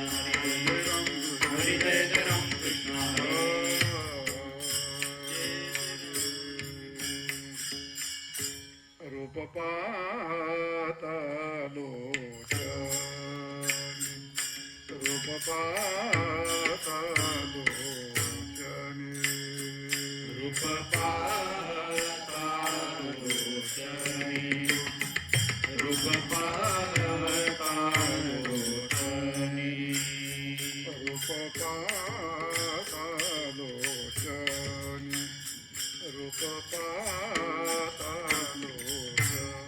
हरी जय जय राम कृष्ण रूप पाहता लोचनी रूप पाहता लोचनी रूप पाहता लोचनी रूप पाहता लोचनी रूप पाहता लोचनी रूप पाहता लोचनी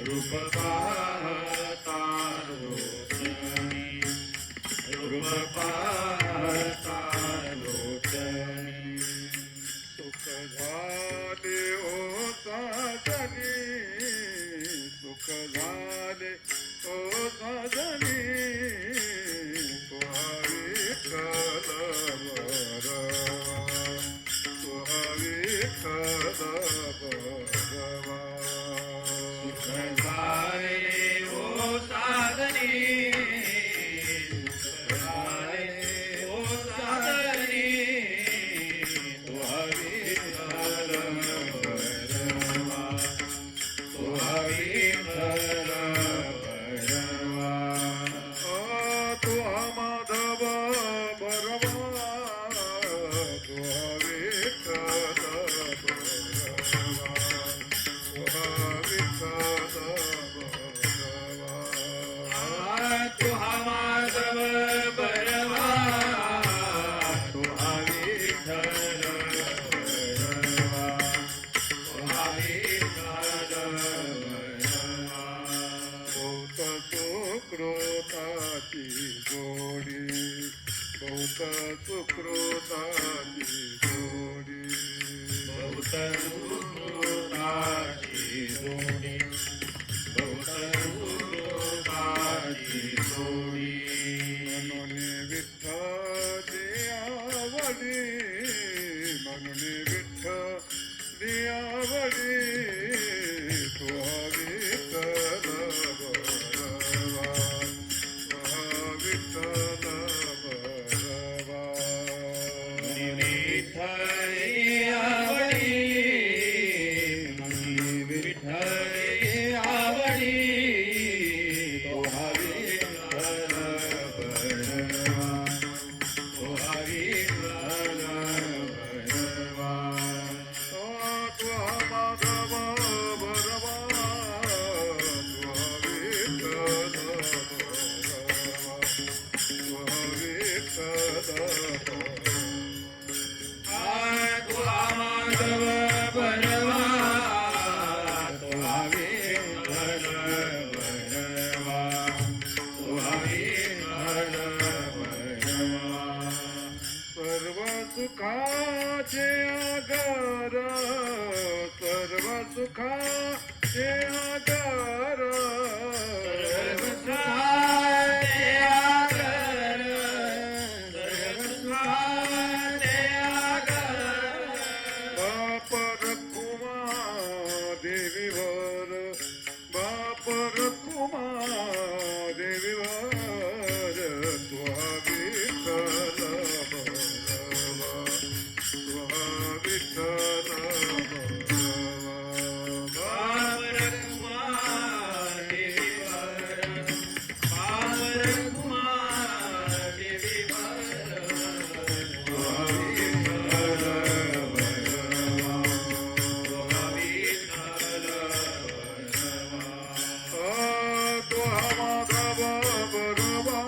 रूप पाहता लोचनी रूप पाहता लोचनी सुख झाले ओ साजनी सुख झाले ओ साजनी तुहा विठ्ठल बरवा तुहा विठ्ठल बरवा सुख झाले ओ साधनी सुख झाले ओ साधनी तुहा विठ्ठल बरवा तुहा विठ्ठल बरवा तुहा माधव बरवा तुहा विठ्ठल बरवा तुहा विठ्ठल बरवा तुहा माधव बरवा तुहा विठ्ठल बरवा तुहा विठ्ठल बरवा बहुत सुकृताची जोडी बहुत सुकृताची जोडी बहुत सुकृताची जोडी बहुत सुकृताची जोडी म्हणून विठ्ठली आवडी म्हणून विठ्ठली आवडी तुहा विठ्ठल बरवा तुहा विठ्ठल बरवा विठ्ठली आवडी विठ्ठली आवडी तुहा विठ्ठल बरवा तुहा विठ्ठल बरवा तुहा माधव बरवा तुहा विठ्ठल बरवा तुहा विठ्ठल बरवा तुहा माधव बरवा तुहा विठ्ठल बरवा तुहा विठ्ठल बरवा सर्व सुखाचे आगार सर्व सुखाचे आगार सर्व सुखाचे आगर सर्व सुखाचे आगर बाप रखुमा देवीवर बाप रखुमा देवीवर तुहा विठ्ठल बरवा तुहा विठ्ठल बरवा पावर कुमार देवीवर पावर कुमार देवीवर तुहा विठ्ठल बरवा तुहा विठ्ठल बरवा तुहा माधव बरवा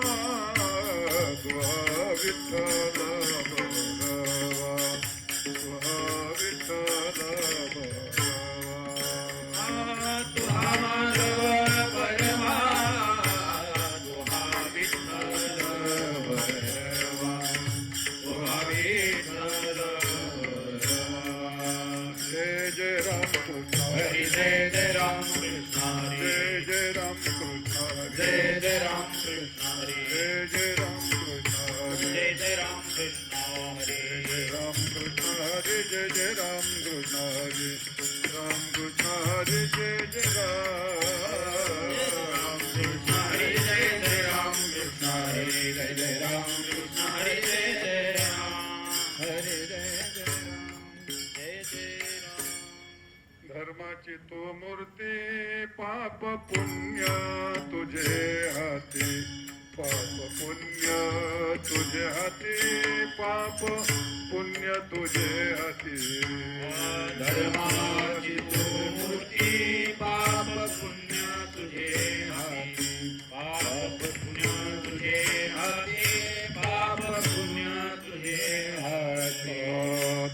तुहा विठ्ठल बरवा तुहा विठ्ठल बरवा तुहा माधव बरवा तुहा विठ्ठल बरवा तुहा विठ्ठल बरवा जय जय राम कृष्ण हरी जय जय राम कृष्ण हरी जय जय राम कृष्ण जय जय राम कृष्ण हरी जय जय राम कृष्ण जय जय राम कृष्ण धर्माची तू मूर्ती पाप पुण्य तुझे हाती पाप पुण्य तुझे हाती पाप पुण्य तुझे हाती धर्माची तू मूर्ती पाप पुण्य तुझे हाती पाप पुण्य तुझे हाती पाप पुण्य तुझे हाती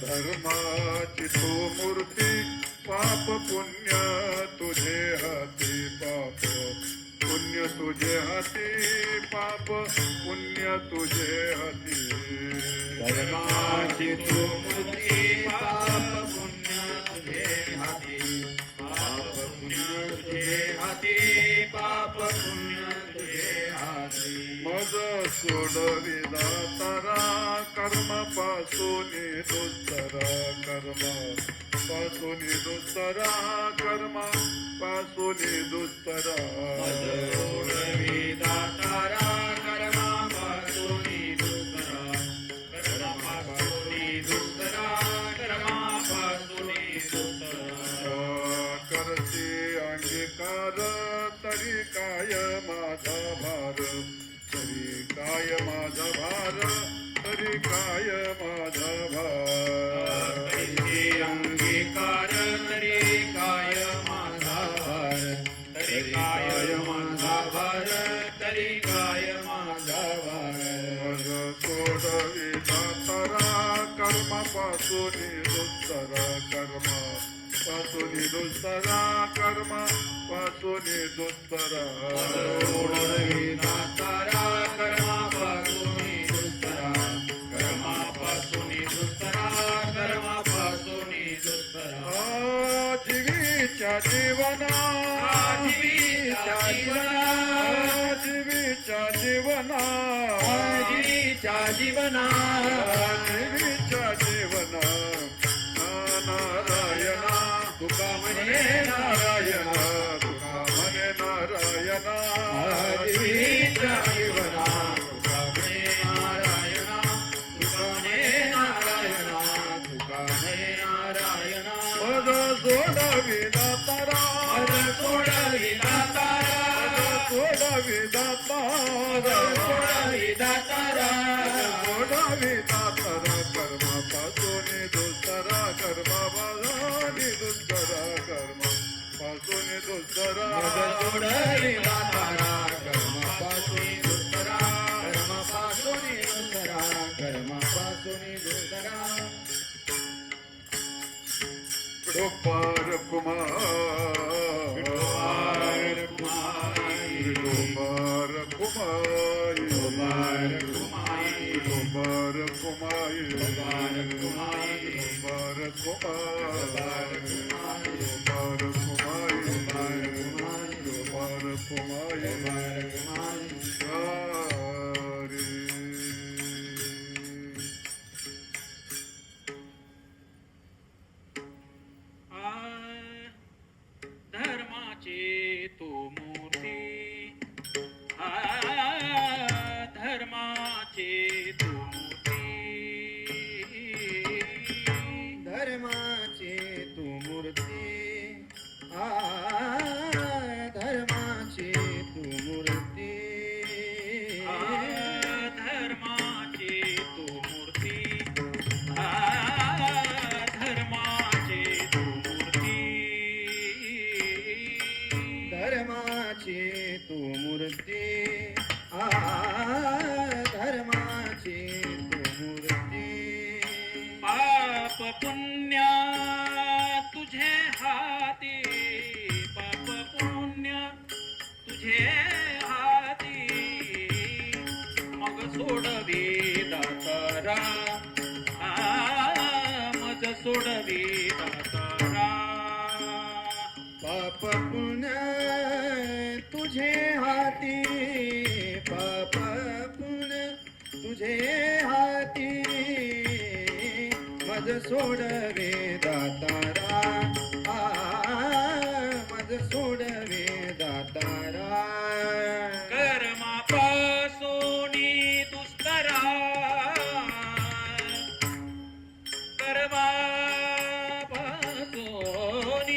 धर्माची तू मूर्ती पाप पुण्य तुझे हाती पाप पुण्य तुझे हाती पाप पुण्य तुझे हाती धर्माची तू मूर्ती पाप पुण्य तुझे हाती पाप पुण्य तुझे हाती पाप पुण्य तुझे हाती मज सोडविला तारा कर्म पासून दुसरा कर्म पासून दुसरा कर्म पासून दुसरा सोडविला तारा कर्मापासून दुसरा कर्मापासून दुसरा कर्मापासून दुसरा करते अंगीकार तरी काय माझा भार तरी काय माझा भार तरी काय माझा भार तरी अंगीकार तरी काय माझा भार तरी काय माझा भार तरी काय माझा भार मज सोडविला तारा कर्मापासून दुसरा कर्म पासून दुसरा कर्म पासून दुसरा सोडविला तारा कर्मापासून दुसरा कर्मापासून दुसरा कर्मापासून दुसरा जीवीच्या जीवना जीवीच्या जीवना जीवीच्या जीवना जीवीच्या जीवना जीवीच्या जीवना नारायणा तुका म्हणे नारायणा तुका म्हणे नारायणा जीवीच्या जीवना तुका म्हणे नारायणा तुका म्हणे नारायणा तुका म्हणे नारायणा मज सोडविला तारा सोडविला तारा सोडविला तारा सोडविला तारा सोडविला तारा कर्मापासून दुसरा कर्मापासून दुसरा कर्मापासून दुसरा सोडविला तारा कर्मापासून दुसरा कर्मापासून दुसरा कर्मापासून दुसरा विठोबार कुमार विठोबार कुमार कुमार विठोबार कुमार कुमार विठोबार कुमार कुमार विठोबार कुमार विठोबार कुमार धर्माची तू मूर्ती धर्माची तू मूर्ती धर्माची तू मूर्ती धर्माची तू मूर्ती धर्माची तू मूर्ती धर्माची तू मूर्ती धर्माची तू मूर्ती धर्माची तू मूर्ती पाप पुण्य तुझे हाती पाप पुण्य तुझे हाती मग सोडवी दातारा मग सोडवी दातारा पाप पुण्य तुझे हाती पाप पुण्य तुझे हाती मज सोडवे दातारा मज सोडवे दातारा कर्मापासून दुस्तरा कर्मापासून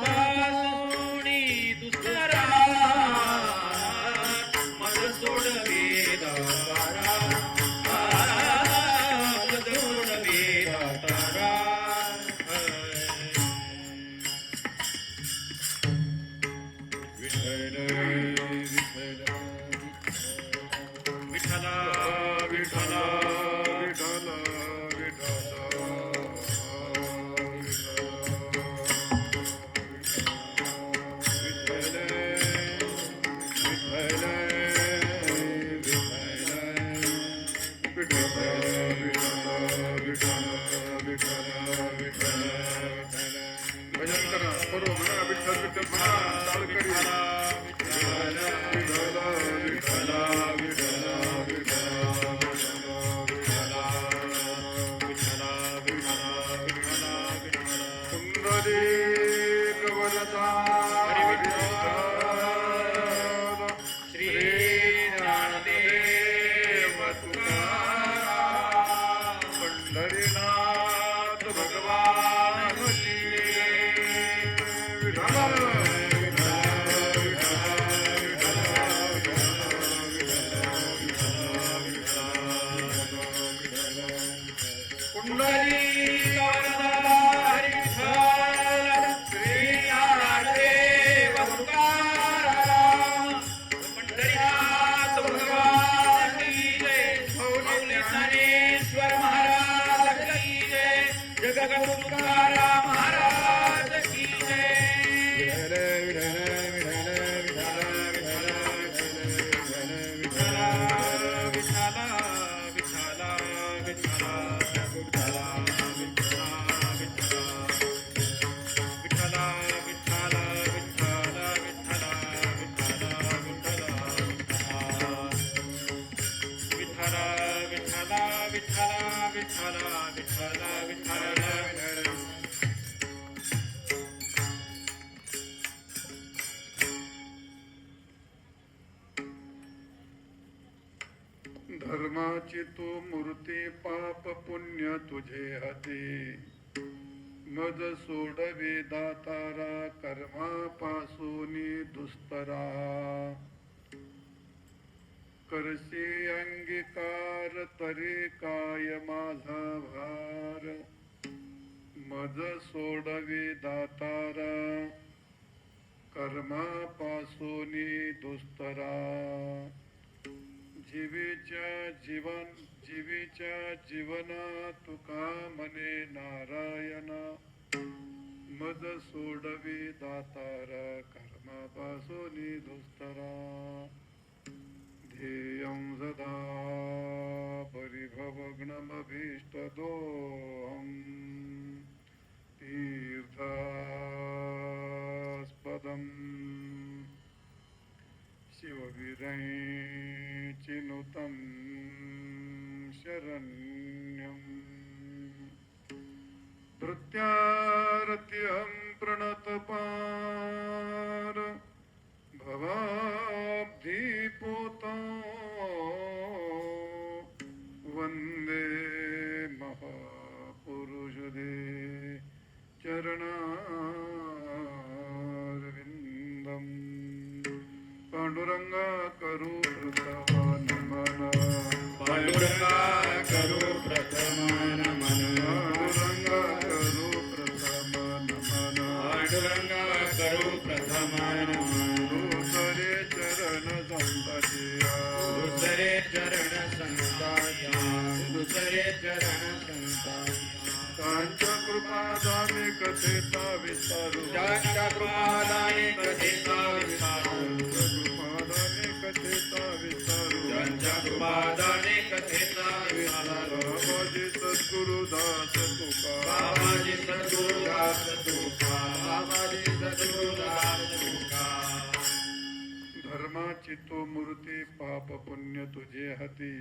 कर्मापासोनी दुस्तरा मज सोडवे दातारा मज सोडवे दातारा विठ्ठल विठ्ठल विठला विठला विठ्ठल भजन करा बरोबर म्हणा विठ्ठल विठ्ठल म्हणा चाल करी विठ्ठल विठ्ठल विठ्ठल पुंडलीक वरदा श्री ज्ञानदेव तुकाराम पंढरीनाथ भगवान कुंडली वरदा विठ्ठल श्री ज्ञानदेव तुकाराम पंढरीनाथ भगवान की जय मौली ज्ञानेश्वर महाराज की जय जगद्गुरु तुकाराम महाराज की जय धर्माची तू मूर्ती पाप पुण्य तुझे हाती मज सोडवे दातारा कर्मापासूनी दुस्तरा करशी अंगीकार तरी काय माझा भार मज सोडवे दातारा कर्मापासूनी दुस्तरा जीवीच्या जीवना तुका मने नारायणा मज सोडवी दातारा कर्मापासूनी दुस्तरा ध्येयं सदा परिभवग्नमभीष्टदोहं तीर्थास्पदम् शिववीरैचिनुतं शरण्यम् धृत्यारत्यहं प्रणतपार भवाब्धिपूतो वन्दे महापुरुषदे चरणारविन्दम् पांडुरंगा करू प्रथम नमन पांडुरंगा करू प्रथम नमन पांडुरंगा करू प्रथम नमन पांडुरंगा करू प्रथम नमन दुसरे चरण संततिया दुसरे चरण संताया दुसरे चरण संताया त्यांच्या कृपादाने कथेचा विस्तारू ज्यांच्या कृपादाने कथेचा विस्तारू कृपादाने कथेचा विस्तारू ज्यांच्या कृपादाने कथेचा विस्तारू बाबाजी सद्गुरुदास तुका बाबाजी सद्गुरुदास तुका बाबाजी सद्गुरुदास तुका धर्माची तो मूर्ती पाप पुण्य तुझे हाती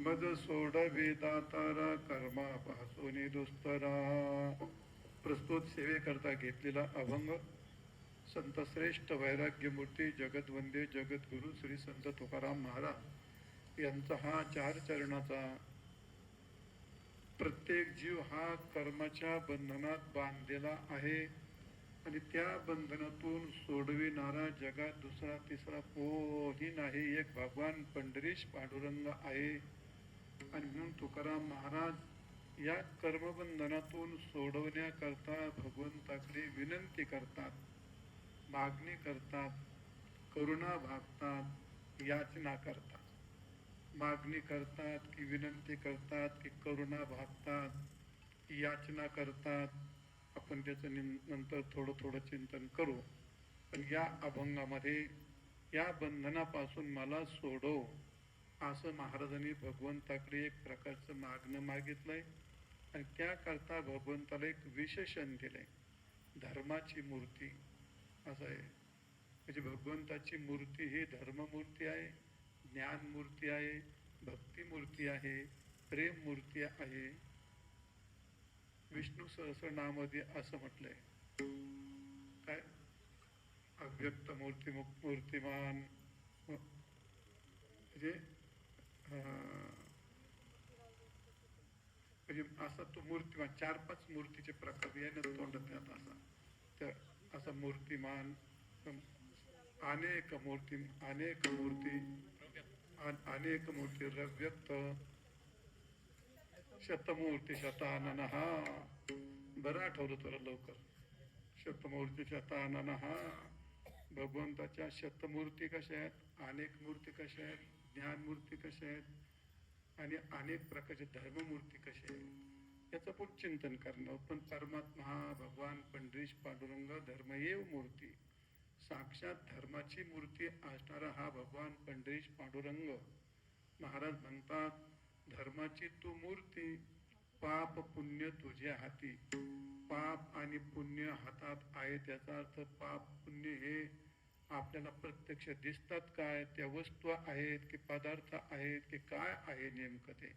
मज सोडवी दातारा कर्मापासूनी दुस्तरा. प्रस्तुत सेवेकरता घेतलेला अभंग संत श्रेष्ठ वैराग्यमूर्ती जगद्वंदे जगद्गुरु श्री संत तुकाराम महाराज यांचा हा 4 चरणाचा प्रत्येक जीव हा कर्माच्या बंधनात बांधलेला आहे आणि त्या बंधनातून सोडविणारा जगात दुसरा तिसरा कोणी नाही, एक भगवान पंढरीश पांडुरंग आहे. आणि म्हणून तुकाराम महाराज या कर्मबंधनातून सोडवण्याकरता भगवंताकडे विनंती करतात, मागणी करतात, करुणा भागतात, याचना करतात. मागणी करतात की विनंती करतात की करुणा भागतात की याचना करतात, आपण त्याचं नंतर थोडं थोडं चिंतन करू. पण या अभंगामध्ये या बंधनापासून मला सोडव असं महाराजांनी भगवंताकडे एक प्रकारचं मागणं मागितलंय. आणि त्याकरता भगवंताला एक विशेषण दिलंय, धर्माची मूर्ती असं आहे. म्हणजे भगवंताची मूर्ती ही धर्ममूर्ती आहे, ज्ञानमूर्ती आहे, भक्तिमूर्ती आहे, प्रेम मूर्ती आहे. विष्णू सहस्रनामामध्ये असं म्हटलंय काय, अव्यक्त मूर्तिमान, म्हणजे म्हणजे असा तो मूर्तिमान, 4-5 मूर्तीचे प्रकार याने तोंडात असा. तर असा मूर्तिमान, अनेक मूर्ती, अनेक रव्यक्त, शतमूर्ती शतानन. हा बरं आठवलं तुला लवकर. शतमूर्ती शतानन. हा भगवंताच्या शतमूर्ती कशा आहेत, अनेक मूर्ती कशा आहेत, ज्ञानमूर्ती कशा आहेत आणि अनेक प्रकारचे धर्ममूर्ती कशा आहेत याचं पण चिंतन करणं. पण परमात्मा हा भगवान पंढरीश पांडुरंग धर्मएव मूर्ती, साक्षात धर्माची मूर्ती असणारा हा भगवान पंढरीश पांडुरंग. महाराज म्हणतात, धर्माची तू मूर्ती, पाप पुण्य तुझ्या हाती. पाप आणि पुण्य हातात आहे, त्याचा अर्थ पाप पुण्य हे आपल्याला प्रत्यक्ष दिसतात काय, त्या वस्तू आहेत की पदार्थ आहेत की काय आहे नेमकं ते.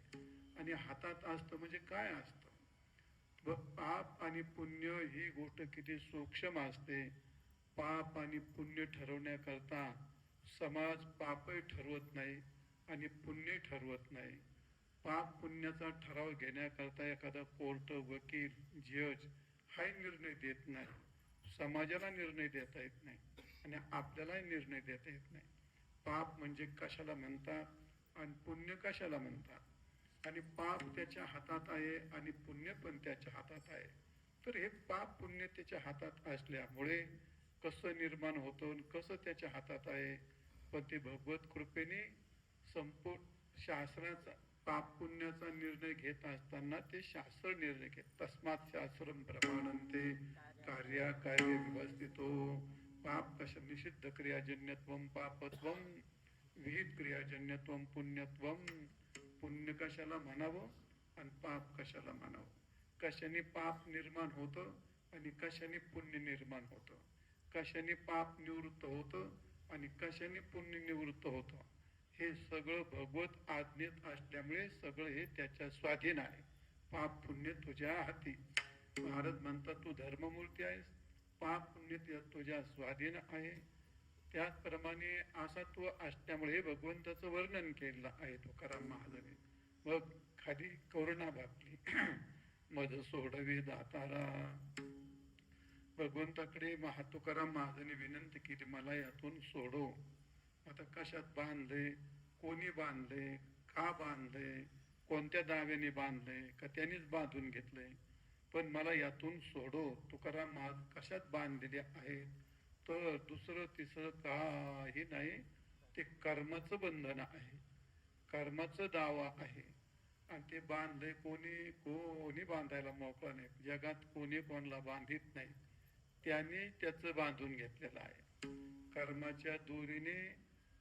आणि हातात असतं म्हणजे काय असतं. पाप आणि पुण्य ही गोष्ट किती सूक्ष्म असते. पाप आणि पुण्य ठरवण्याकरता समाज पापही ठरवत नाही आणि पुण्य ठरवत नाही. पाप पुण्याचा ठराव घेण्याकरता एखादा कोर्ट, वकील, जज हाही निर्णय देत नाही. समाजाला निर्णय देता येत नाही आणि आपल्यालाही निर्णय देता येत नाही. पाप म्हणजे कशाला म्हणतात आणि पुण्य कशाला म्हणतात. आणि पाप त्याच्या हातात आहे आणि पुण्य पण त्याच्या हातात आहे. तर हे पाप पुण्य त्याच्या हातात असल्यामुळे कसं निर्माण होतं, कसं त्याच्या हातात आहे. पण ते भगवत कृपेने संपूर्ण शास्त्राचा पाप पुण्याचा निर्णय घेत असताना ते शास्त्र निर्णय घेत. तस्मात शास्त्रम प्रमाणन्ते कार्य व्यवस्थितो. पाप कशा निषिद्ध क्रियाजन्यत्वम पापत्वम, विहित क्रियाजन्यत्वम पुण्यत्वम. पुण्य कशाला म्हणावं आणि पाप कशाला म्हणावं. कशाने पाप निर्माण होतं आणि कशाने पुण्य निर्माण होतं. कशाने पाप निवृत्त होतं आणि कशाने पुण्य निवृत्त होतं. हे सगळं भगवत आज्ञेत असल्यामुळे सगळं हे त्याच्या स्वाधीन आहे. पाप पुण्य तुझ्या हाती. महाराज म्हणतात, तू धर्ममूर्ती आहेस, पाप पुण्य तुझ्या स्वाधीन आहे. त्याचप्रमाणे असा तू असल्यामुळे भगवंताचं वर्णन केलेलं आहे तुकाराम महाराजांनी. मग खाली करुणा भागली, मज सोडवी दातारा. भगवंताकडे तुकाराम महाराजांनी विनंती केली, मला यातून सोडव. आता कशात बांधले, कोणी बांधले, का बांधले, कोणत्या दाव्याने बांधले, का त्यांनीच बांधून घेतले. पण मला यातून सोडव. तुकाराम महाराज कशात बांधलेले आहेत, तर दुसरं तिसरं काही नाही, ते कर्माचं बंधन आहे, कर्माचं दावा आहे. आणि ते बांधले कोणी बांधायला मोकळा नाही. जगात कोणी कोणाला बांधित नाही, त्याने त्याचं बांधून घेतलेलं आहे. कर्माच्या दोरीने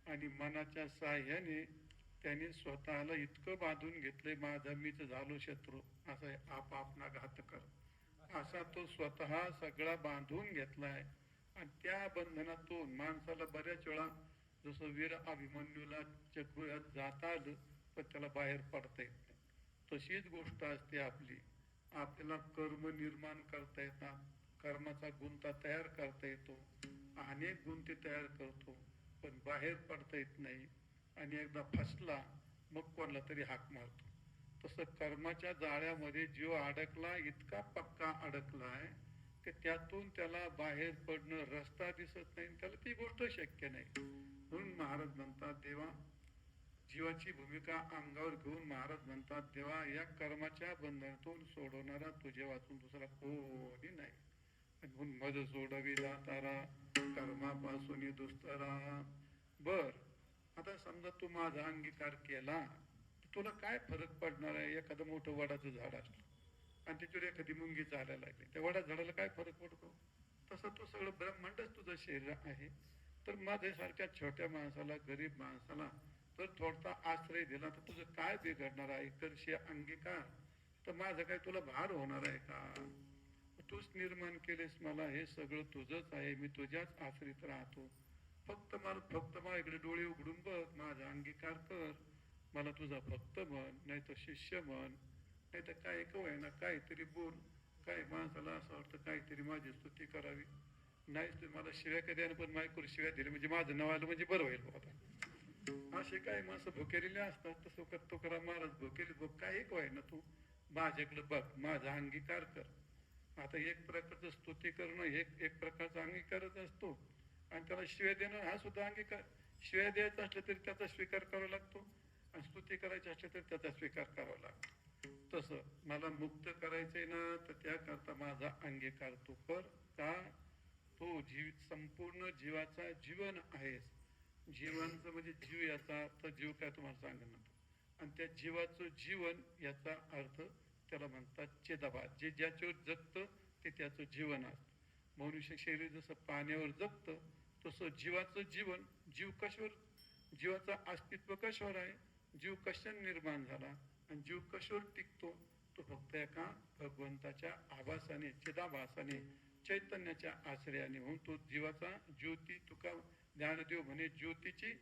आणि मनाच्या साह्याने त्याने स्वतःला इतकं बांधून घेतलंय, माझा मीच झालो शत्रू, असा आहे आपला घात कर, असा तो स्वतः सगळा बांधून घेतलाय. आणि त्या बंधनातून माणसाला बऱ्याच वेळा, जसं वीर अभिमन्यूला चक्रुयात जाता आलं पण त्याला बाहेर पडता येत नाही, तशीच गोष्ट असते आपली. आपल्याला कर्म निर्माण करता येतात, कर्माचा गुंता तयार करता येतो, अनेक गुंते तयार करतो, पण बाहेर पडता येत नाही. आणि एकदा फसला मग कोणाला तरी हाक मारतो. तसं कर्माच्या जाळ्यामध्ये जीव अडकला, इतका पक्का अडकलाय की त्यातून त्याला बाहेर पडणं रस्ता दिसत नाही, त्याला ती गोष्ट शक्य नाही. म्हणून महाराज म्हणतात, देवा जीवाची भूमिका अंगावर घेऊन महाराज म्हणतात, देवा या कर्माच्या बंधनातून सोडवणारा तुझ्या वाचून दुसरा कोणी नाही. म्हणून मज सोडवी दातारा कर्मापासून दुस्तरा. बर, आता समजा तू माझा अंगीकार केला, तुला काय फरक पडणार आहे? एखादं मोठं वडाचं झाड असलं आणि त्याच्यावर एखादी मुंगी चालायला लागली, त्या वडा झाडाला काय फरक पडतो? तसं तो सगळं ब्रह्मांडच तुझं शरीर आहे. तर माझ्यासारख्या छोट्या माणसाला, गरीब माणसाला तर थोडसा आश्रय दिला तर तुझं काय बिघडणार आहे? करशी अंगीकार तर माझं काय तुला भार होणार आहे का? तूच निर्माण केलेस मला, हे सगळं तुझंच आहे, मी तुझ्याच आश्रित राहतो. फक्त माझ्याकडे डोळे उघडून बघ, माझा अंगीकार कर, मला तुझा भक्त म्हण, नाही तर शिष्य म्हण, नाही तर काय ना काहीतरी बोल. काय माणसाला असं वाटतं काहीतरी माझी स्तुती करावी. नाहीच ते मला शिव्या कधी पण मायकूर शिव्या दिली म्हणजे माझं नाव आलं म्हणजे बरं होईल आता. असे काही माणसं भुकेलेले असतात. तसं तुकाराम महाराज भुकेले बघ, काही ना तू माझ्याकडे बघ, माझा अंगीकार कर. आता एक प्रकारचं स्तुती करणं एक प्रकारचा अंगीकारच असतो, आणि त्याला शिव्या देणं हा सुद्धा अंगीकार. शिव्या द्यायचा असलं तरी त्याचा स्वीकार करावा लागतो, आणि स्तुती करायची असली तरी त्याचा स्वीकार करावा लागतो. तसं मला मुक्त करायचंय ना, तर त्याकरता माझा अंगीकार तू कर. का? तो संपूर्ण जीवाचा जीवन आहेस. जीवांचं म्हणजे जीव, याचा तर जीव काय तुम्हाला सांगणार, आणि त्या जीवाचं जीवन याचा अर्थ त्याला म्हणतात चिदाभास. जे ज्याच्यावर जगतं ते त्याचं जीवन असतं. मनुष्य शरीर जसं पाण्यावर जगतं तसं जीवाचं जीवन, जीव कशावर, जीवाचं अस्तित्व कशावर आहे, जीव कशाने निर्माण झाला आणि जीव कशावर टिकतो, तो फक्त एका भगवंताच्या आभासाने, चिदाभासाने, चैतन्याच्या आश्रयाने. म्हणून तो जीवाचा ज्योती, तुका ज्ञानदेव म्हणे ज्योतीची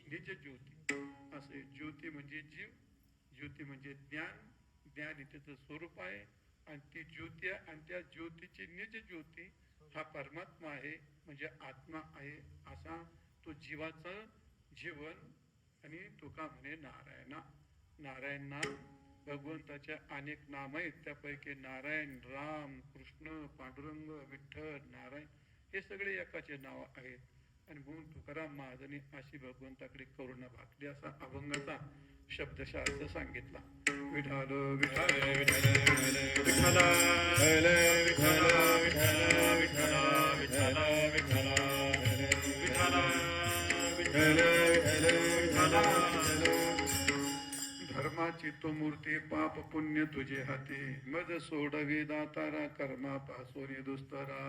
निज ज्योती. असे ज्योती म्हणजे जीव, ज्योती म्हणजे ज्ञान, ज्ञान त्याचं स्वरूप आहे, आणि ती ज्योती आहे, आणि त्या ज्योतीची निज ज्योती हा परमात्मा आहे, म्हणजे आत्मा आहे. असा तो जीवाचं जीवन. आणि तुका म्हणे नारायणा. नारायण नाम भगवंताच्या अनेक नाम आहेत, त्यापैकी नारायण, राम, कृष्ण, पांडुरंग, विठ्ठल, नारायण हे सगळे एकाचे नाव आहेत. आणि म्हणून तुकाराम महाराजांनी अशी भगवंताकडे करुणा भागली, असा अभंगाचा शब्दशास्त्र सांगितला. विठाल विठाल विठाल विठाल धर्माची तो मूर्ती, पाप पुण्य तुझे हाती, मज सोडवी दातारा कर्मापासून दुस्तरा.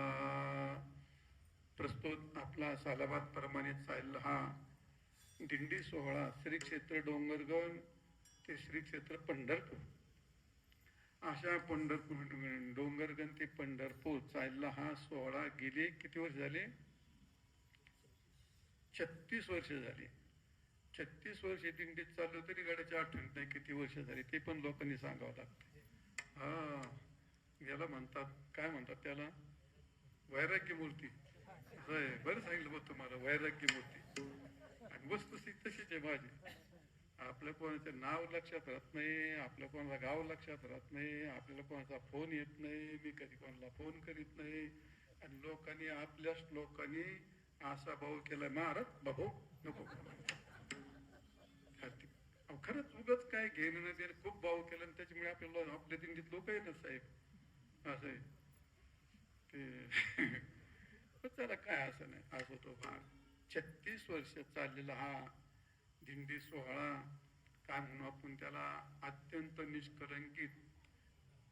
प्रस्तुत आपला सालाबाद प्रमाणे चालला हा दिंडी सोहळा श्री क्षेत्र डोंगरगण ते श्री क्षेत्र पंढरपूर, अशा पंढरपूर डोंगरगण ते पंढरपूर चालला हा सोहळा गेले किती वर्ष झाले? 36 वर्ष झाली. 36 वर्ष दिंडीत चाललो तरी गाड्याच्या आठवण नाही किती वर्ष झाली, ते पण लोकांनी सांगावं लागतं. हा, याला म्हणतात, काय म्हणतात त्याला, वैराग्य मूर्ती. बरं सांगितलं बघ तुम्हाला, वैराग्य मूर्ती. आणि वस्तुस्थिती तशीच आहे माझी. आपल्या कोणाचं नाव लक्षात राहत नाही, आपल्या कोणाला गाव लक्षात राहत नाही, आपल्याला कोणाचा फोन येत नाही, मी कधी कोणाला फोन करीत नाही. आणि लोकांनी, आपल्याच लोकांनी असा भाऊ केला, महाराज भाऊ नको. खरंच उगाच काय घेणं नाही देणं, खूप भाव केला, आणि त्याच्यामुळे आपल्याला आपल्या दिंडीत लोक आहे ना साहेब, असं आहे ते. त्याला काय असं नाही, असं तो भाग 36 वर्ष चाललेला हा दिंडी सोहळा, काय म्हणून आपण त्याला, अत्यंत निष्कलंकित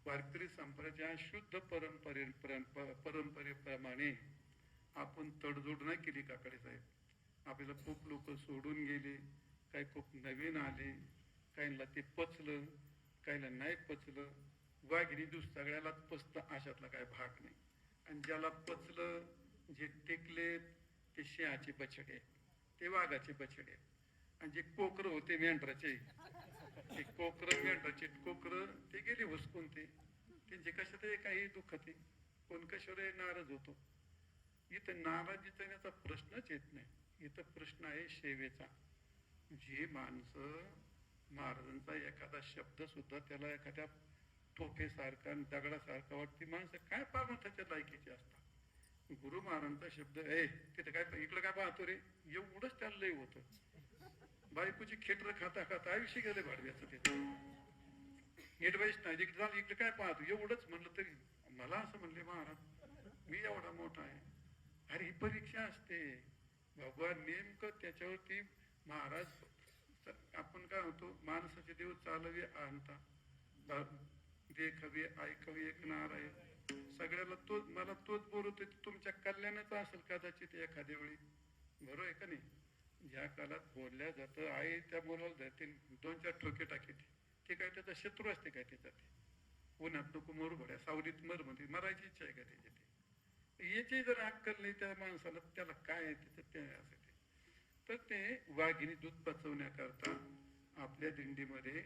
वारकरी संप्रदायाच्या शुद्ध परंपरेप्रमाणे आपण तडजोड नाही केली काकडे साहेब. आपल्याला खूप लोक सोडून गेले, काही खूप नवीन आले, काहींना ते पचलं, काहींना नाही पचलं. वाघिणी दूध सगळ्यालाच पचतं अशातला काय भाग नाही. आणि ज्याला पचलं, जे टेकले ते शियाचे बछडे, ते वाघाचे बछडे. आणि जे कोकर होते मेंढराचे, ते कोकर मेंढराचे कोकर ते गेले हुसकून. ते त्यांचे कशात काही दुःखते, कोण कशावर नाराज होतो. इथं नाराजीचा याचा प्रश्नच येत नाही. इथं प्रश्न आहे सेवेचा. जी माणसं महाराजांचा एखादा शब्द सुद्धा त्याला एखाद्या तोफेसारखा आणि दगडासारखा वाटते. माणसं काय पामथाच्या लायकीची असतात. गुरु महाराजांचा शब्द तिथे काय इकडे काय पाहतो रे, एवढंच त्याला लय होतं. बायकोची खेटर खाता खाता आयुष्य गेले भाडव्याचं. ते एडवाईस नाही इकडे काय पाहतो, एवढंच म्हणलं तरी मला असं म्हणले महाराज मी एवढा मोठा आहे. अरे ही परीक्षा असते. भगवान नेमकं त्याच्यावरती महाराज आपण काय होतो, माणसाचे देव चालवे आणता, देखवे ऐकवे ऐकणार आहे. सगळ्याला तोच मला तोच बोलवतो. तुमच्या कल्याणाचा असेल कदाचित एखाद्या वेळी, बरोबर आहे का नाही. ज्या काळात बोलल्या जातं आई त्या मुलाला धरते 2-4 ठोके टाकीते, ते काय त्याचा शत्रू असते काय त्याचा. ते उन्हात नको मरू भड्या, सावलीत मर म्हणते, मरायची इच्छा आहे का त्याच्या. ते याची जर अक्कल नाही त्या माणसाला, त्याला काय आहे त्याचं ते असं. तर ते वाघिणी दूध पचवण्याकरता आपल्या दिंडीमध्ये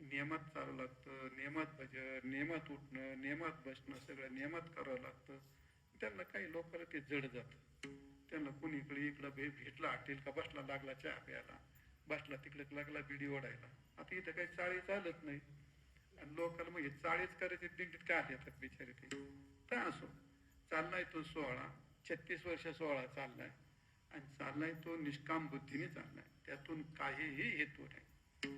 नियमात चालू लागतं. नियमात भजन, नियमात उठणं, नियमात बसणं, सगळं नियमात करावं लागतं. त्यांना काही लोकांना ते जड जातं. त्यांना कुणी इकडं भेटला हॉटेल का, बसला लागला चहा प्यायला, बसला तिकडे लागला बिडी ओढायला. आता इथं काही चाळी चालत नाही आणि लोकांना मग हे चाळीच करायचे दिंडीत काय येतात बिचारे ते. तर असो, चाललाय तो सोहळा, 36 वर्ष सोहळा चाललाय आणि चाललाय तो निष्काम बुद्धीने चाललाय. त्यातून काहीही हेतू नाही,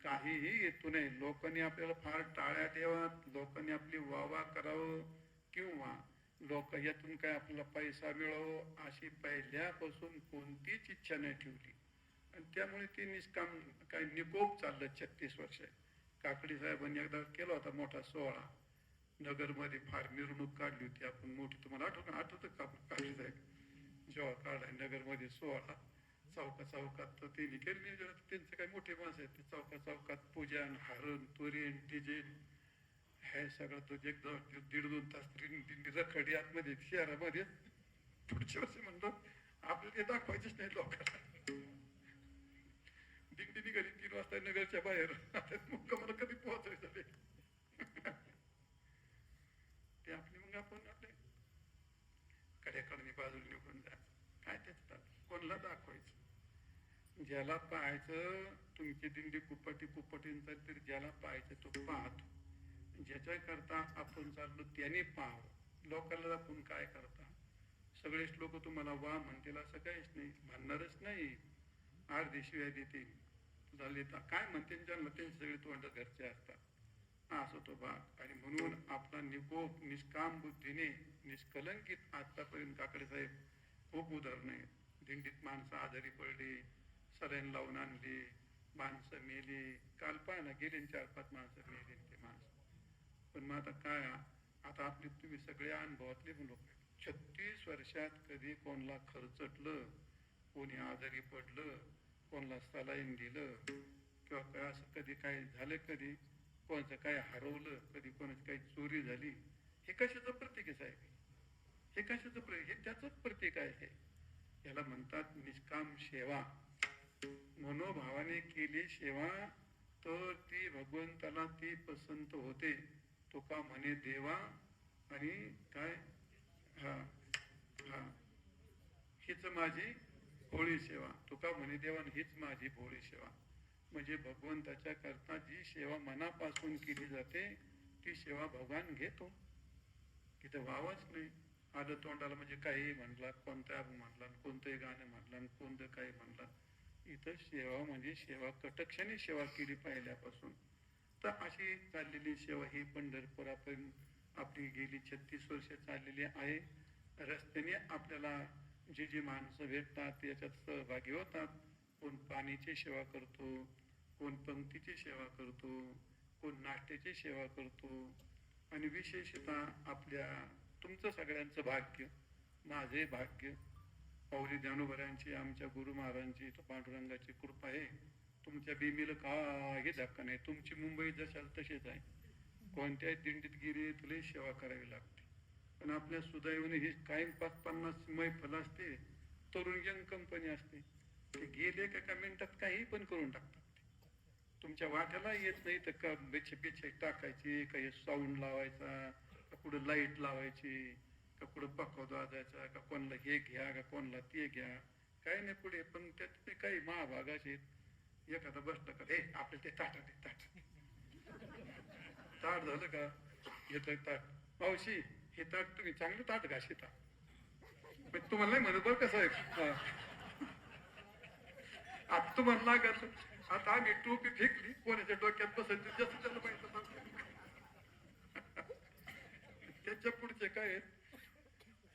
काहीही हेतू नाही. लोकांनी आपल्याला फार टाळ्या द्याव्यात, लोकांनी आपली वाहवा करावं किंवा लोक यातून काय आपल्याला पैसा मिळावं अशी पहिल्यापासून कोणतीच इच्छा नाही ठेवली. आणि त्यामुळे ते निष्काम काय निकोप चाललं 36 वर्ष. काकडी साहेबांनी एकदा केला होता मोठा सोहळा नगरमध्ये, फार मिरवणूक काढली होती आपण मोठी. तुम्हाला आठवतं का काकडी साहेब जेव्हा काढलाय नगरमध्ये सोहळा चौकात, तर ते केली. त्यांचे काही मोठे माणसं आहेत, ते चौकात पूजन, हरण, तुरीन, डिजेन हे सगळं. तो एकदम 1.5-2 तास दिंडी रखडी आतमध्ये शहरामध्ये. पुढच्या वर्षी म्हणतो आपल्याला ते दाखवायचंच नाही लोकांना. दिंडी निघाली 3 वाजता नगरच्या बाहेर. मला कधी पोहोचायचं ते आपली. मग आपण आपले कड्याकडनी बाजूला निघून जा. काय त्याच्यात कोणला दाखवायचं. ज्याला पाहायचं, तुमची दिंडी कुपटींचा तरी ज्याला पाहायचं तो पाहतो. ज्याच्या करता आपण चाललो त्याने पाहावं. लोकांना आपण काय करता, सगळेच लोक तुम्हाला वा म्हणतील असं काहीच नाही, म्हणणारच नाही. अर्धी शिव्या देतील, झाले काय म्हणते ज्यांना त्यांचे सगळे तोंड घरचे असतात. असं तो भाग. आणि म्हणून आपला निकोप निष्काम बुद्धीने निष्कलंकित आतापर्यंत काकडे साहेब खूप उदाहरणं आहेत. दिंडीत माणसं आजारी पडली, सलाईन लावून आणली, माणसं मेली. काल पाहा ना, गेले 4-5 माणसं मेली ते माणसं. पण मग आता काय, आता आपली तुम्ही सगळे अनुभवातले लोक. 36 वर्षात कधी कोणाला खर्चटलं, कोणी आजारी पडलं, कोणाला सलाईन दिलं किंवा काय असं कधी काय झालं, कधी कोणाचं काय हरवलं, कधी कोणाची काही चोरी झाली. हे कशाचं प्रतीक आहे साहेब? हे कशाचं प्रतीक? हे त्याचंच प्रतीक आहे. याला म्हणतात निष्काम सेवा. मनोभावाने केली सेवा तर ती भगवंताला ती पसंत होते. तुका म्हणे देवा आणि काय हीच माझी भोळी सेवा. तुका म्हणे देवा हीच माझी भोळी सेवा. म्हणजे भगवंताच्या करता जी सेवा मनापासून केली जाते ती सेवा भगवान घेतो. तिथं व्हावंच नाही. आलं तोंडाला म्हणजे काही म्हणला, कोणत्या म्हणला, कोणतंही गाणं म्हणला, कोणतं काही म्हणला. इथं सेवा म्हणजे सेवा, कटक्षणी सेवा केली पहिल्यापासून. तर अशी चाललेली सेवा ही पंढरपुरापर्यंत आपली गेली 36 वर्ष चाललेली आहे. रस्त्याने आपल्याला जी जी माणसं भेटतात याच्यात सहभागी होतात. कोण पाण्याची सेवा करतो, कोण पंक्तीची सेवा करतो, कोण नाश्त्याची सेवा करतो. आणि विशेषतः आपल्या तुमचं सगळ्यांचं भाग्य, माझे भाग्य, पावली ज्ञानोबरांची, आमच्या गुरु महाराजांची, पांडुरंगाची कृपा आहे. तुमच्या बिमीला काही धक्का नाही. तुमची मुंबई जशाल तशीच आहे. कोणत्याही दिंडीत गिरी तुला सेवा करावी लागते. पण आपल्या सुदैवाने ही कायम 5-50 मैफल असते, तरुण यंग कंपनी असते. ते गेले का मिनिटात काही पण करून टाकतात. तुमच्या वाट्याला येत नाही तर का बेचे टाकायची, काही साऊंड लावायचा, का कुठं लाईट लावायची, का कुठं पकवाद वाजायचा, का कोणाला हे घ्या का कोणाला ते घ्या, काही नाही पुढे. पण त्यात काही महाभागाचे एखादा बसला का हे आपल्या ते ताट ताट झालं का घेतलं ताट मावशी हे ताट तुम्ही चांगलं ताट घाशिता पण तुम्हाला नाही म्हणत बरं कसं आहे आता तुम्हाला लागत आता आम्ही टोपी फेकली कोणाच्या डोक्यात बसायचं जसं त्याला माहिती त्याच्या पुढचे काय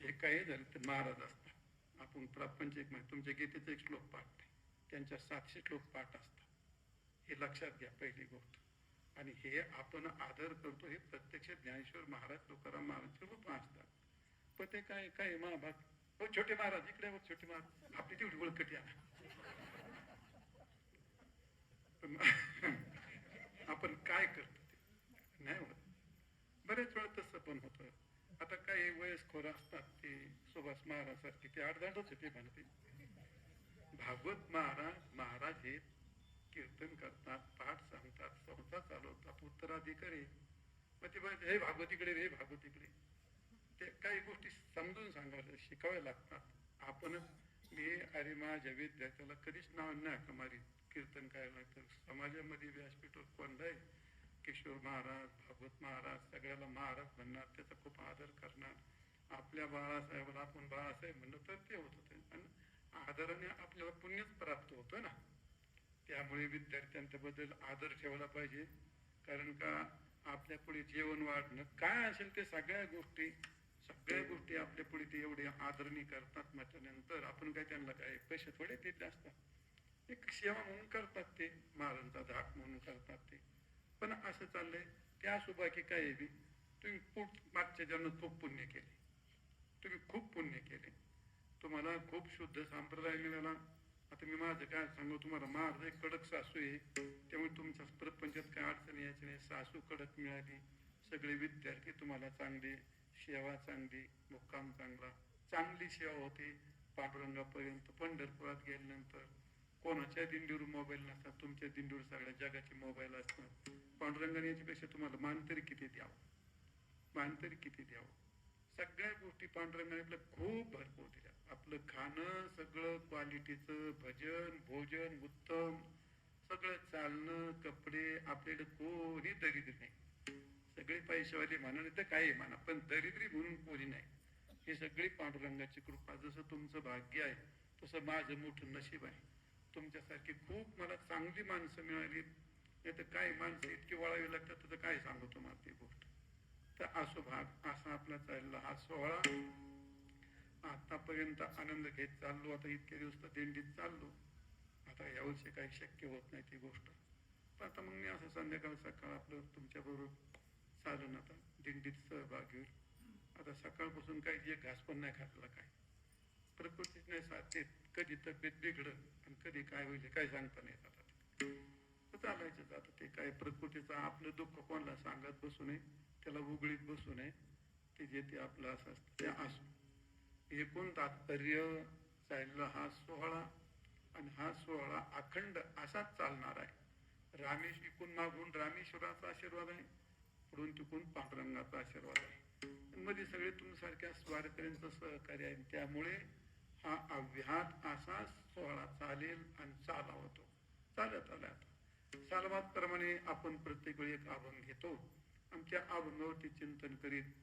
हे काय झालं ते महाराज असतात आपण प्रापंचिक माहिती तुमच्या गीतेचे एक श्लोक पाठ नाही त्यांच्या 700 श्लोक पाठ असतात हे लक्षात घ्या पहिली गोष्ट आणि हे आपण आदर करतो हे प्रत्यक्ष ज्ञानेश्वर महाराज तुकाराम महाराजचे रूप असतात पण ते काय काय महाभाग हो छोटे महाराज इकडे हो छोटे महाराज आपली तेवढी ओळखटी आहे आपण काय करतो ते नाही होत बरेच वेळा तसं पण होतं आता काही वयस्कर असतात ते सुभाष महाराज सारखे ते 8-10 होते म्हणते भागवत महाराज हे कीर्तन करतात पाठ सांगतात संस्था चालवतात उत्तराधिकारी मग ते म्हणते हे भागवतीकडे रे भागवतीकडे ते काही गोष्टी समजून सांगायला शिकाव्या लागतात आपण मी अरे माझ्या विद्यार्थ्याला कधीच नाव नाही कमारी कीर्तन करायला तर समाजामध्ये व्यासपीठावर कोणताही किशोर महाराज भागवत महाराज सगळ्याला महाराज म्हणणार त्याचा खूप आदर करणार आपल्या बाळासाहेबाला आपण बाळासाहेब म्हणलं तर ते होत होते आणि आदराने आपल्याला पुण्यच प्राप्त होतं ना त्यामुळे विद्यार्थ्यांच्याबद्दल आदर ठेवला पाहिजे कारण का आपल्या पुढे जेवण वाढणं काय असेल ते सगळ्या गोष्टी आपल्या पुढे ते एवढे आदरणी करतात म्हटल्यानंतर आपण काय त्यांना काय पैसे थोडे देते असतात एक सेवा म्हणून करतात ते महाराजांचा धाक म्हणून करतात ते पण असं चाललंय त्या सुबाकी काय बी तुम्ही मागच्या जन्मात खूप पुण्य केले तुम्ही खूप पुण्य केले तुम्हाला खूप शुद्ध संप्रदाय मिळाला आता मी माझं काय सांगू तुम्हाला महाराज एक कडक सासू आहे त्यामुळे तुमच्या प्रपंचात काय अडचण यायची नाही सासू कडक मिळाली सगळे विद्यार्थी तुम्हाला चांगले सेवा चांगली मुक्काम चांगला चांगली सेवा होती पांडुरंगापर्यंत पंढरपुरात गेल्यानंतर कोणाच्या दिंडीवर मोबाईल नसतात तुमच्या दिंडीवर सगळ्या जगाचे मोबाईल असतात पांडुरंगाने याच्यापेक्षा तुम्हाला मानतरी किती द्यावं सगळ्या गोष्टी पांडुरंगाने आपल्या खूप भरपूर दिल्या आपलं खाणं सगळं क्वालिटीचं भजन भोजन उत्तम सगळं चालणं कपडे आपल्याकडे कोणी दरिद्र नाही सगळे पैशावाले म्हणा तर काही म्हणा पण दरिद्री म्हणून कोणी नाही हे सगळी पांडुरंगाची कृपा जसं तुमचं भाग्य आहे तसं माझं मोठं नशीब आहे तुमच्यासारखी खूप मला चांगली माणसं मिळाली नाही तर काही माणसं इतकी वळावी लागतात तर काय सांगू तुम्हाला ती गोष्ट तर असो भाग असा आपला चालला हा सोहळा आतापर्यंत आनंद घेत चाललो आता इतके दिवस तर दिंडीत चाललो आता यावर्षी काही शक्य होत नाही ती गोष्ट पण आता मग मी असं संध्याकाळ सकाळ आपलं तुमच्या बरोबर चालून आता दिंडीत सहभाग घेऊन आता सकाळपासून काही एक घास पण नाही खाल्ला काय प्रकृतीच नाही साथ देत कधी तब्येत बिघडत आणि कधी काय होईल काय सांगता नाही आता चालायचं आता ते काय प्रकृतीचं आपलं दुःख कोणाला सांगत बसू नये त्याला उघडीत बसू नये ते जे ते आपलं असं असतं ते असो एकूण तात्पर्य चालला हा सोहळा आणि हा सोहळा अखंड असाच चालणार आहे रामेश इकून मागून रामेश्वराचा आशीर्वाद आहे पुढून तिकून पांडुरंगाचा आशीर्वाद आहे मध्ये सगळे तुमच्यासारख्या स्वारकऱ्यांचं सहकार्य आहे त्यामुळे हा अव्याहत असा सोहळा चालेल आणि चालावतो चालत आला सालवाद प्रमाणे आपण प्रत्येक वेळी एक अभंग घेतो आमच्या अभंगावरती चिंतन करीत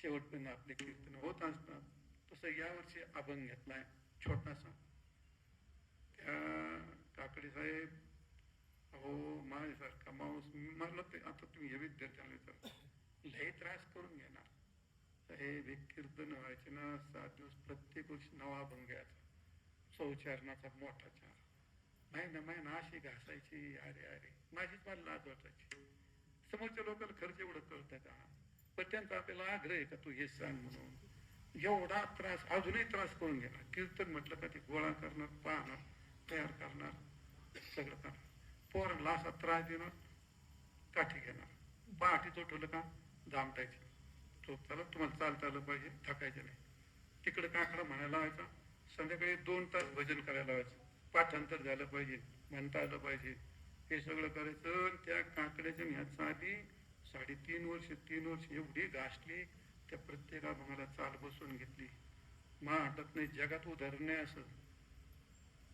शेवटपर्यंत आपले कीर्तन होत असतात तसं यावर्षी अभंग घेतलाय छोटासा त्या काकडे साहेब अहो माझ्यासारखा माणूस मला ते आता तुम्ही हे विद्यार्थ्यांना विचार लय त्रास करून घेणार साहेब एक कीर्तन व्हायचे ना 7 दिवस प्रत्येक वर्षी नवा अभंग घ्यायचा चौचारणाचा मोठा चार महिना अशी घासायची अरे माझीच मला लाज वाटायची समोरच्या लोकांना खर्च एवढं कळतं का पण त्यांचा आपल्याला आग्रह आहे का तू हे सांग म्हणून एवढा त्रास अजूनही त्रास करून घेणार कीर्तन म्हटलं का ते गोळा करणार पाहणार तयार करणार सगळं करणार पोरांना असा त्रास देणार काठी घेणार पहाटे उठवलं का दामटायची तो चला तुम्हाला चालता आलं पाहिजे थकायचं नाही तिकडे काकडा म्हणायला लावायचा संध्याकाळी 2 तास भजन करायला लावायचं पाठांतर झालं पाहिजे म्हणता आलं पाहिजे हे सगळं करायचं त्या काकड्याच्या ह्याच आधी 3.5 वर्ष 3 वर्ष एवढी घासली त्या प्रत्येक अभंगाला चाल बसून घेतली महाराष्ट्रात नाही जगात उदाहरण नाही असं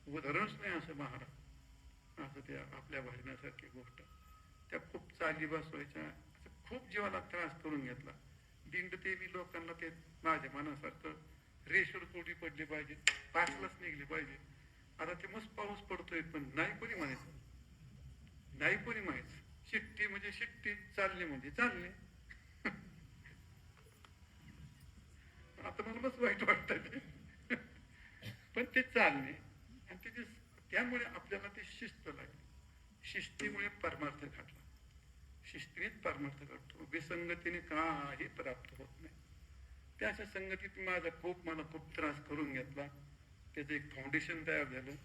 उदाहरणच नाही असं महाराज असं त्या आपल्या भजनासारखी गोष्ट. त्या खूप चाली बसवायच्या, असं खूप जीवाला त्रास करून घेतला. दिंड देवी लोकांना ते माझ्या मनासारखं रेषवर तोडी पडली पाहिजे, पाचलाच निघली पाहिजे. आता ते मस्त पाऊस पडतोय पण नाही कोणी म्हणायचं, नाही कोणी म्हणायचं. शिट्टी म्हणजे शिट्टी, चालणे म्हणजे चालणे. आता मला मस्त वाईट वाटत पण ते चालणे. आणि त्याची त्यामुळे आपल्याला ते शिस्त लागली. शिस्तीमुळे परमार्थ घडला. शिस्तीनेच परमार्थ घडतो, विसंगतीने काही प्राप्त होत नाही. त्या अशा संगतीत मला खूप त्रास करून घेतला. त्याचं एक फाउंडेशन तयार झालं,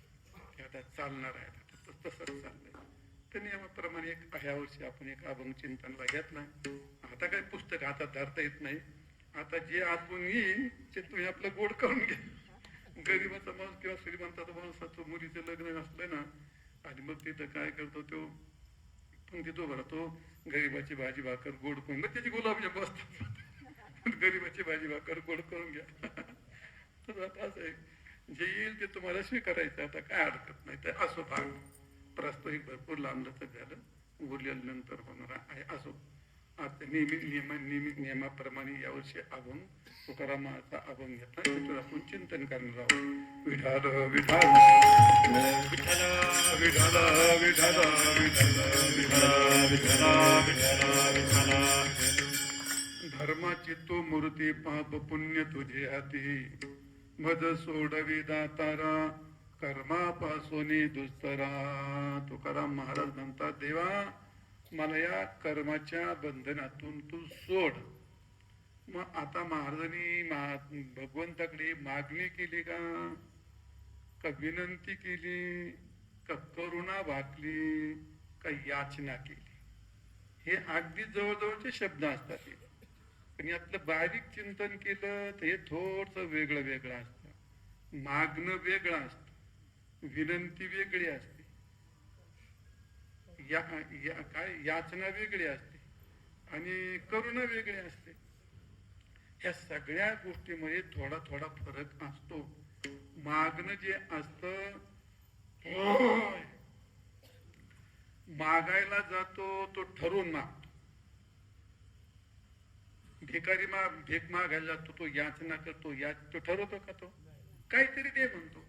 ते आता चालणार आहे. तसंच चाललंय. तर नियमाप्रमाणे ह्या वर्षी आपण एक अभंग चिंतनला घेतला. आता काही पुस्तक हातात धरता येत नाही. आता जे आतून येईल ते तुम्ही आपलं गोड करून घ्या. गरीबाचा माणूस किंवा श्रीमंताचा माणसाचं मुलीचं लग्न असलं ना, आणि मग तिथं काय करतो तो पंक्ती तो भरतो, गरीबाची भाजी भाकर गोड करून, मग त्याची गुलाबजाम असतात. गरीबाची भाजी भाकर गोड करून घ्या. तर आता असं आहे, जे येईल ते तुम्हाला स्वीकारायचं. आता काय हरकत नाही. तर असो भाग प्रास्ताविक भरपूर लांबलचक झालं, उरलेलं नंतर होणार आहे. असो आता नियमाप्रमाणे यावर्षी अभंग तुकारामाचा अभंग घेतला, त्याच्यावर आपण चिंतन करणार आहोत. विठाल विठाल विठ्ठल विठाल विठाल विठाल विठाल विठाल. धर्माची तो मूर्ती पाप पुण्य तुझे हाती, मज सोडवी दातारा कर्मापासून दुस्तरा. तुकाराम महाराज म्हणतात, देवा मला या कर्माच्या बंधनातून तू सोड. मग आता महाराजांनी भगवंताकडे मागणी केली का विनंती केली, का करुणा वाकली, का याचना केली? हे अगदी जवळजवळचे शब्द असतात. पण यातलं बारीक चिंतन केलं तर हे थोडस वेगळं वेगळं असतं. मागणं वेगळं असतं, विनंती वेगळी असते, काय याचना वेगळी असते आणि करुणा वेगळी असते. ह्या सगळ्या गोष्टीमध्ये थोडा थोडा फरक असतो. मागणं जे असतं, मागायला जातो तो ठरवून मागतो. भिकारी भीक मागायला जातो तो याचना करतो, तो ठरवतो का? तो काहीतरी दे म्हणतो,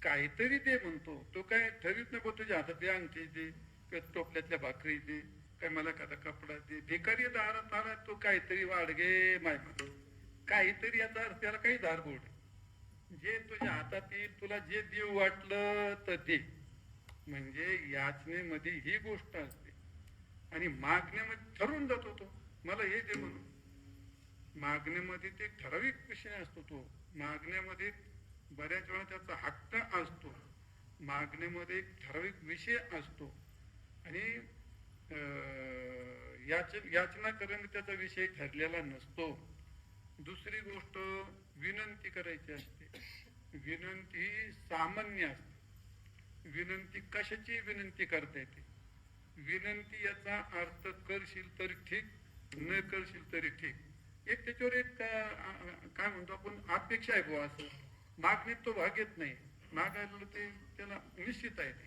काहीतरी दे म्हणतो. तो काय ठरवीत नको, तुझ्या हातात दे अंगठी दे किंवा टोपल्यातल्या भाकरी दे, काय मला एखादा कपडा दे. भिकारी दारात आला तो काहीतरी वाडगे माय म्हणतो, काहीतरी. याचा अर्थ त्याला काही धारगोड, जे तुझ्या हातात येईल, तुला जे देव वाटलं तर दे. म्हणजे याचनेमध्ये ही गोष्ट असते. आणि मागण्यामध्ये ठरवून जातो तो, मला हे दे म्हणून. मागण्यामध्ये ते ठराविक विषय असतो. तो मागण्यामध्ये बऱ्याच वेळा त्याचा हक्क असतो. मागण्यामध्ये एक ठराविक विषय असतो आणि याचना करणं त्याचा विषय ठरलेला नसतो. दुसरी गोष्ट, विनंती करायची असते. विनंती ही सामान्य असते. विनंती कशाची विनंती करता येते? विनंती याचा अर्थ करशील तरी ठीक, न करशील तरी ठीक. एक त्याच्यावर एक काय म्हणतो आपण, अपेक्षा आहे बुवा. असं मागणीत तो भाग येत नाही. मागायला ते त्याला निश्चित आहे. ते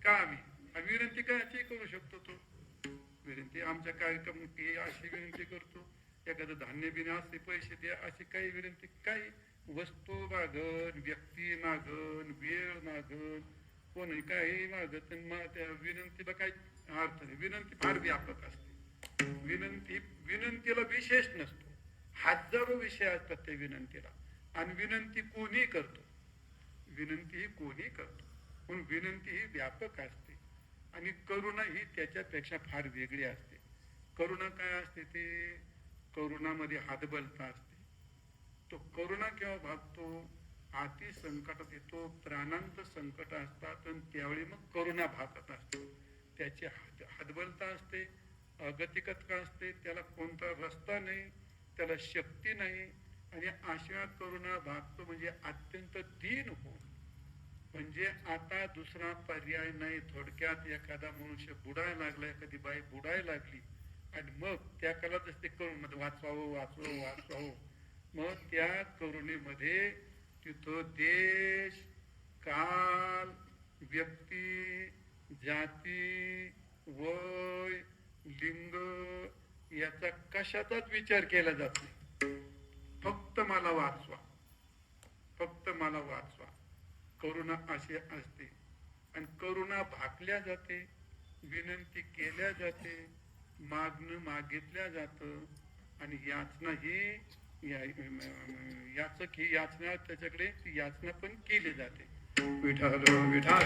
का आम्ही विनंती कायची करू शकतो? तो विनंती आमच्या कार्यक्रम अशी विनंती करतो, एखादं धान्य बिन्य असते, पैसे द्या, अशी काही विनंती. काही वस्तू मागन, व्यक्ती मागन, वेळ मागन, कोणी काही मागत. त्या विनंतीला काही अर्थ नाही. विनंती फार व्यापक असते. विनंतीला विशेष नसतो. हजारो विषय असतात त्या विनंतीला. आणि विनंती कोणी करतो, विनंती ही कोणी करतो. म्हणून विनंती ही व्यापक असते. आणि करुणा ही त्याच्यापेक्षा फार वेगळी असते. करुणा काय असते? ते करुणामध्ये हातबलता असते. तो करुणा केव्हा भागतो? अति संकटात येतो, प्राणांत संकट असतात, आणि त्यावेळी मग करुणा भागत असते. त्याची हातबलता असते, अगतिकता असते, त्याला कोणता रस्ता नाही, त्याला शक्ती नाही. आणि अशा करुणा भागतो म्हणजे अत्यंत दीन होऊन. म्हणजे आता दुसरा पर्याय नाही. थोडक्यात एखादा मनुष्य बुडायला लागला, एखादी बाई बुडायला लागली, आणि मग त्या काळातच ते करुण मध्ये वाचवावं. मग त्या करुणेमध्ये तिथं देश, काल, व्यक्ती, जाती, वय, लिंग याचा कशाचाच विचार केला जात नाही. फक्त मला वाचवा, फक्त मला वाचवा. करुणा अशी असते आणि करुणा भाकल्या जाते, विनंती केल्या जाते, मागणं मागितल्या जातं आणि याचना ही याचक ही याचना त्याच्याकडे ती याचना पण केली जाते. विठाल विठाल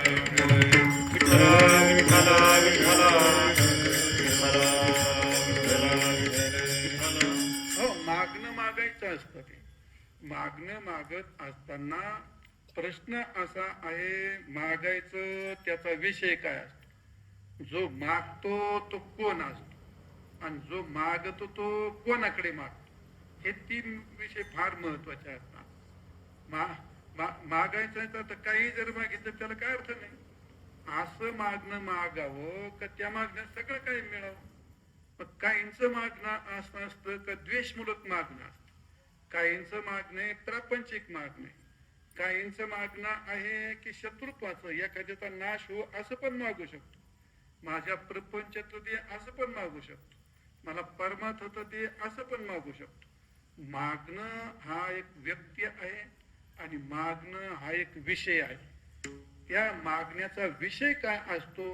हो, मागणं मागायचं असतं. ते मागणं मागत असताना प्रश्न असा आहे, मागायचं त्याचा विषय काय असतो, जो मागतो तो कोण असतो आणि जो मागतो तो कोणाकडे मागतो, हे तीन विषय फार महत्वाचे असतात. मागायचं तर काही जर मागितलं त्याला काय अर्थ नाही. असं मागणं मागावं का त्या मागण्यात सगळं काही मिळावं. मग काहींचं मागणं असं असतं का द्वेषमूलक मागणं असतं, काहींचं मागणे प्रापंचिक मागणे, काहींचं मागणं आहे की शत्रुत्वाचं, एखाद्याचा नाश हो असं पण मागू शकतो. माझ्या प्रपंचात दे असं पण मागू शकतो, मला परमार्थ दे असं पण मागू शकतो. मागणं हा एक व्यक्ती आहे आणि मागणं हा एक विषय आहे. त्या मागण्याचा विषय काय असतो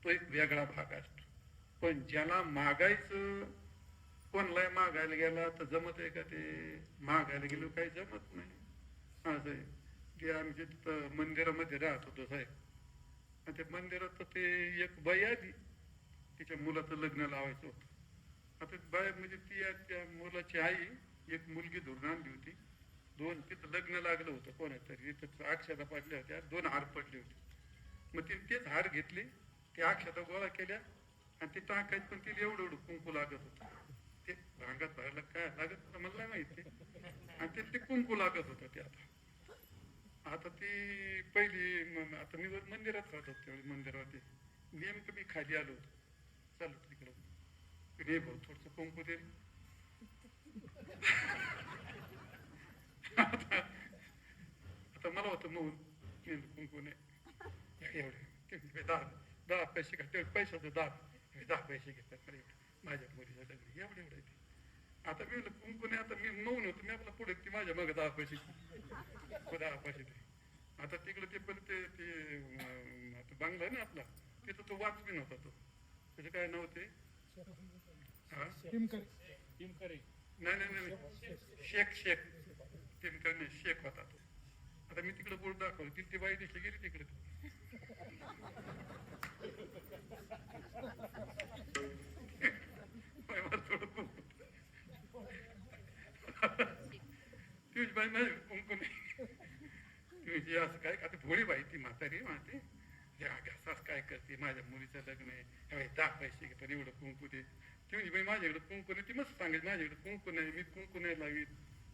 तो एक वेगळा भाग असतो. पण ज्याला मागायचं, कोणलाही मागायला गेला तर जमत आहे का? ते मागायला गेलो काही जमत नाही. असं आहे की आम्ही तिथं मंदिरामध्ये राहत होतो साहेब, आणि त्या मंदिरात ते एक बाई आली, तिच्या मुलाचं लग्न लावायचं होतं. आता बाई म्हणजे ती त्या मुलाची आई एक मुलगी धरून आणली होती. दोन तिथं लग्न लागलं होतं कोणातरी, तिथं अक्षता पडल्या होत्या, 2 हार पडले होते. मग तिने तेच हार घेतले, ते अक्षता गोळा केल्या आणि ते टाकायचं, पण तिला एवढं एवढं कुंकू लागत होतं. ते भांगात भरायला काय लागत होतं मला नाही माहिती, आणि ते कुंकू लागत होतं. ते आता ती पहिली, आता मी मंदिरात राहत होतो त्यावेळी, मंदिरावरती नेमकं मी खाली आलो होतो, चालू तिकडं रे भाऊ थोडस कुंकू दे. आता मला होतं म्हणून कुंकू नाही एवढे 10 पैसे का पैशाचं 10 पैसे घेतात माझ्या मुलीचं लग्न एवढे एवढे. आता मी कुंकू नाही, आता मी मौन होतो, मी आपला पुढे ती माझ्या मग 10 पैसे 10 पैसे दे. आता तिकडे ते पण ते बांगला आहे ना आपला, तिथं तो वाचबीन होता, तो त्याचं काय नाव ते नाही नाही नाही शेख टिमकर नाही, शेख होता तो. आता मी तिकडे बोर्ड दाखवलं, ती बाई दिसली गेली तिकडे. तुझी बाई माझी कुंकू नाही, असं काय आता भोळी बाई ती म्हातारी माहिती असं काय करते, माझ्या मुलीचं लग्न आहे 10 पैसे घेतात, एवढं कुंकू दे. तुझी बाई माझ्याकडे कुंकू नाही, ती मस्त सांगायची माझ्याकडे कुंकू नाही, मी कुंकू नाही लावीत.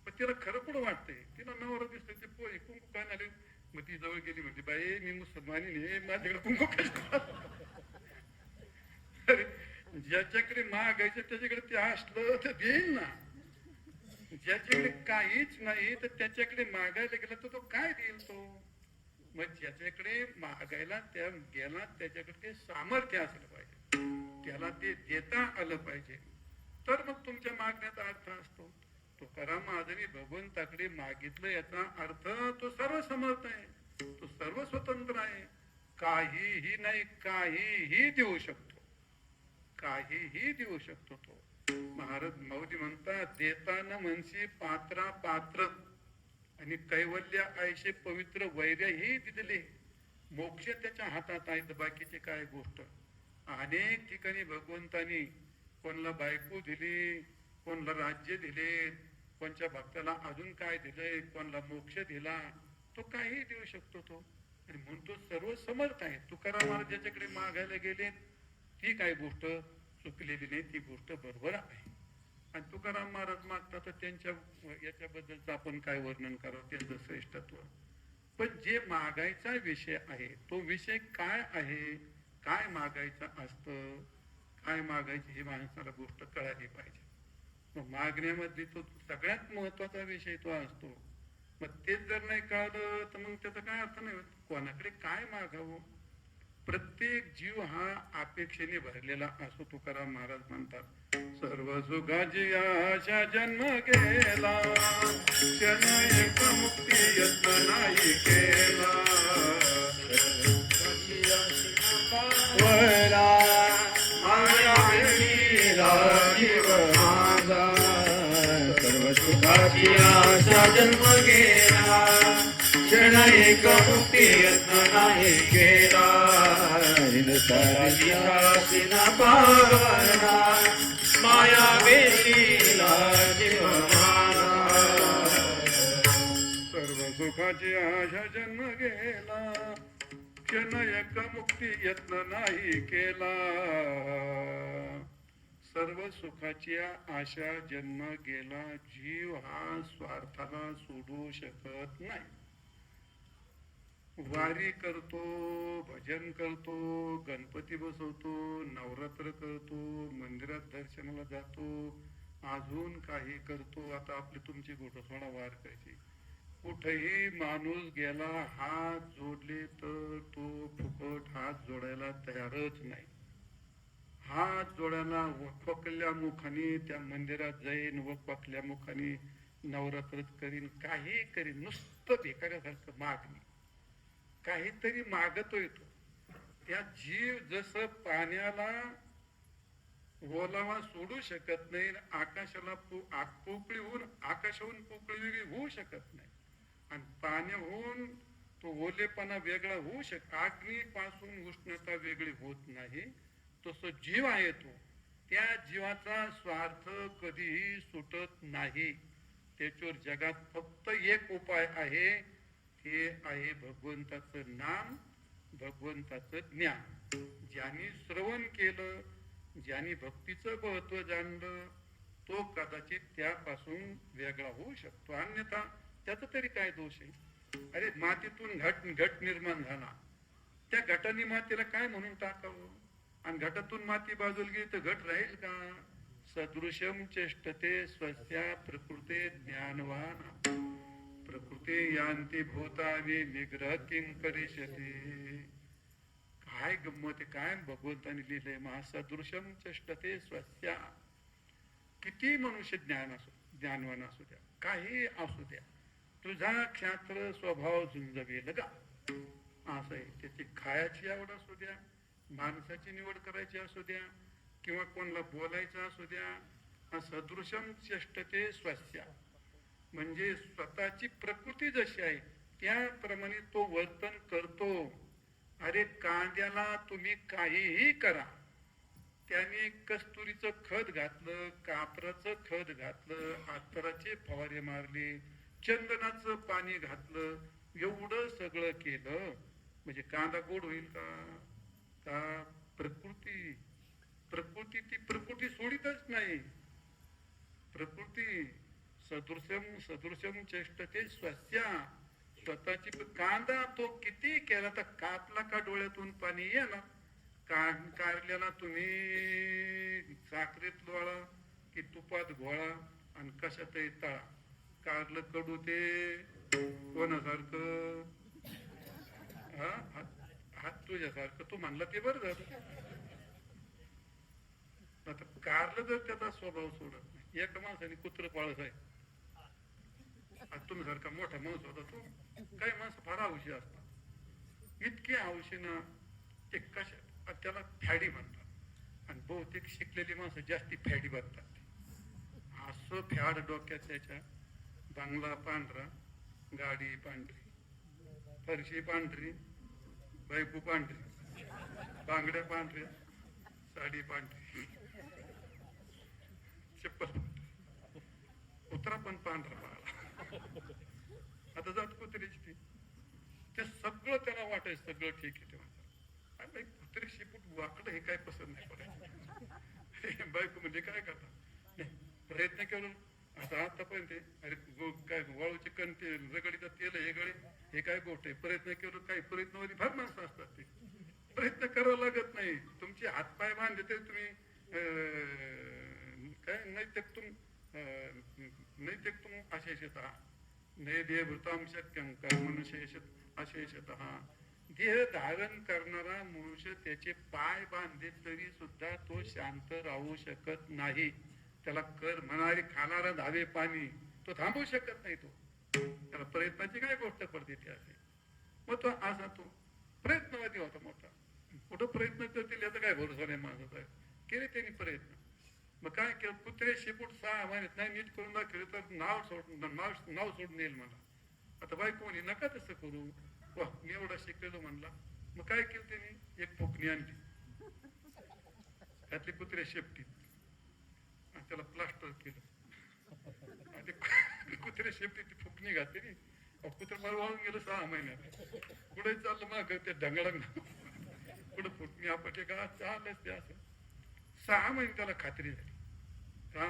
पण तिला खरं पुढं वाटतंय, तिला नवरा दिसतंय, ते पोरी कुंकू काय नाही. मग ती जवळ गेली, म्हणते बाई मी मुसलमानी नाही, माझ्याकडे कुंकू काय. ज्याच्याकडे मागायचं त्याच्याकडे ते असलं तर देईन ना, ज्याच्याकडे काहीच नाही तर त्याच्याकडे मागायला गेला तर तो काय देईल तो. मग ज्याच्याकडे मागायला त्या गेला त्याच्याकडे ते सामर्थ्य असलं पाहिजे, त्याला ते देता आलं पाहिजे, तर मग तुमच्या मागण्याचा अर्थ असतो. तुकाराम महाराजांनी भगवंताकडे मागितलं याचा अर्थ तो सर्व समर्थ आहे, तो सर्व स्वतंत्र आहे, काहीही नाही, काहीही देऊ शकतो, काहीही देऊ शकतो तो. महाराज माऊली म्हणतात, देताना म्हणशी पात्रा पात्र आणि कैवल्य आयशे पवित्र वैर्य ही दिले, मोक्ष त्याच्या हातात आहे. तर बाकीचे काय गोष्ट. अनेक ठिकाणी भगवंतानी कोणाला बायको दिली, कोणाला राज्य दिले, कोणच्या भक्ताला अजून काय दिलंय, कोणाला मोक्ष दिला, तो काही देऊ शकतो तो. आणि म्हणून तो सर्व समर्थ आहे. तुकाराम महाराज ज्याच्याकडे मागायला गेले ती काय गोष्ट चुकलेली नाही, ती गोष्ट बरोबर आहे. आणि तुकाराम महाराज मागतात तर त्यांच्या याच्याबद्दलचं आपण काय वर्णन करावं, त्यांचं श्रेष्ठत्व. पण जे मागायचा विषय आहे तो विषय काय आहे, काय मागायचं असतं, काय मागायची ही माणसाला गोष्ट कळाली पाहिजे. मग मागण्यामध्ये तो सगळ्यात महत्वाचा विषय तो असतो. मग तेच जर नाही कळलं तर मग त्याचा काय अर्थ नाही. कोणाकडे काय मागावं. प्रत्येक जीव हा अपेक्षेने भरलेला असो. तुकाराम महाराज म्हणतात सर्व सुखाची आशा जन्म गेला क्षण एक मुक्ती यत्न नाही केला वरा माया वेळीला जीव माझा सर्व सुखाची आशा जन्म गेला क्षण एक मुक्ती यत्न नाही केला हिंदुस्ताना पावना माया वेळीला जीव माझा सर्व सुखाची आशा जन्म गेला क्षण एक मुक्ती यत्न नाही केला. सर्व सुखाची आशा जन्म गेला. जीव हा स्वार्थाला सोडू शकत नाही. वारी करतो, भजन करतो, गणपती बसवतो, नवरात्र करतो, मंदिरात दर्शनाला जातो, अजून काही करतो. आता आपली तुमची घोटसवाडा वार करायची. कुठेही माणूस गेला हात जोडले तर तो फुकट हात जोडायला तयारच नाही. हात जोडायला वकवकल्या मुखाने त्या मंदिरात जाईन, वकवकल्या मुखाने नवरात्रच करीन, काही करीन, नुसतं भिकाऱ्यासारखं मागणी, काहीतरी मागतोय तो. त्या जीव जसं पाण्याला ओलावा सोडू शकत नाही, आकाशाला पोकळी होऊन आकाशाहून पोकळी वेगळी होऊ शकत नाही, आणि पाण्याहून तो ओलेपणा वेगळा होऊ अग्नीपासून उष्णता वेगळी होत नाही, तसं जीव आहे तो. त्या जीवाचा स्वार्थ कधीही सुटत नाही. त्याच्यावर जगात फक्त एक उपाय आहे, ते आहे भगवंताचं नाम, भगवंताचं ज्ञान. ज्यांनी श्रवण केलं, ज्यांनी भक्तीचं महत्व जाणलं, तो कदाचित त्यापासून वेगळा होऊ शकतो. अन्यथा त्याचा तरी काय दोष आहे. अरे मातीतून घट निर्माण झाला, त्या घटाने मातीला काय म्हणून टाकावं, आणि घटातून माती बाजूला गेली तर घट राहील का. सदृशम चेष्टते स्वस्या प्रकृते ज्ञानवान प्रकृती यांती भूतानी निग्रह किंग करिष्यति. काय गंमत आहे, काय भगवंताने लिहिलंय. महासदृशम चेष्टते स्वस्या. किती मनुष्य ज्ञानवान असू द्या, काही असू द्या, तुझा क्षात्र स्वभाव झुंजवेल का, असं आहे. त्याची खायाची आवड असू द्या, माणसाची निवड करायची असू द्या, किंवा कोणाला बोलायचं असू द्या. सदृशम चेष्टते स्वस्या म्हणजे स्वतःची प्रकृती जशी आहे त्याप्रमाणे तो वर्तन करतो. अरे कांद्याला तुम्ही काहीही करा, त्याने कस्तुरीचं खत घातलं, कापराचं खत घातलं, अत्तराचे फवारे मारले, चंदनाचं पाणी घातलं, एवढं सगळं केलं म्हणजे कांदा गोड होईल का. प्रकृती ती प्रकृती सोडितच नाही. प्रकृती सदृशम चेष्टते स्वस्या. स्वतःची कांदा तो किती केला तर कापला का डोळ्यातून पाणी येणार. कारल्याला तुम्ही साखरेत लोळा की तुपात घोळा आणि कशातही तळा, कारलं कडू ते कोणासारखं, हात तुझ्यासारखं तू म्हणला ते बरं झालं. आता कारलं जर त्याचा स्वभाव सोडत नाही. एका माणसाने कुत्र पाळत आहे, तुम्ही सारखा मोठा माणूस होता तो. काही माणसं फार हौशी असतात, इतके हौशी ना ते कशा त्याला फॅडी म्हणतात, आणि बहुतेक शिकलेली माणसं जास्ती फॅडी बनतात. असं फॅड डोक्यात त्याच्या. बंगला पांढरा, गाडी पांढरी, फरशी पांढरी, बायको पांढरी, बांगड्या पांढऱ्या, साडी पांढरी, चप्पल, कुत्रा पण पांढरा पाळला. आता जात कुत्रीची ती, ते सगळं त्याला वाटायचं सगळं ठीक आहे. तेव्हा कुत्री शिपूट वाकडं हे काय पसंत नाही पडायचं. बायको म्हणजे काय करता प्रयत्न केला आता आतापर्यंत. अरे काय वाळूचे कणते रगडीचा तेल हे गळे हे काय गोष्ट आहे. प्रयत्न केलं, काही प्रयत्नवादी फार माणसं असतात, ते प्रयत्न करावं लागत नाही. तुमचे हातपाय बांधले तरी तुम्ही काय नैतिक तुम अशाच येता. नैदेभृतां शक्यं कर्मनुशेष अशेषतः. देह धारण करणारा मनुष्य त्याचे पाय बांधले तरी सुद्धा तो शांत राहू शकत नाही. त्याला कर म्हणारी खाणारा धावे पाणी तो थांबवू शकत नाही. तो त्याला प्रयत्नाची काय गोष्ट पडते ती असे. मग तो असा तो प्रयत्नवादी होता मोठा. कुठं प्रयत्न करतील याचा काय भरोसा नाही माणसाचा. केले त्यांनी प्रयत्न. मग काय केलं, कुत्रे शेपूट 6 महिन्यात नाही नीट करून दाखवले तर नाव सोडून येईल मला. आता बाई कोणी नका तसं करू. वा मी एवढा शिकलेलो म्हणला. मग काय केलं त्यांनी, एक फुकणी आणली त्यातली कुत्रे शेपटीत आणि त्याला प्लास्टर केलं. कुत्रे शेपटीत ती फुकणी घातली. कुत्र मला वाळून गेलं 6 महिन्यात. पुढे चाललं मग ते ढंगडंग पुढे फुटणी आपटे का चाललंच ते असं. 6 महिने त्याला खात्री झाली का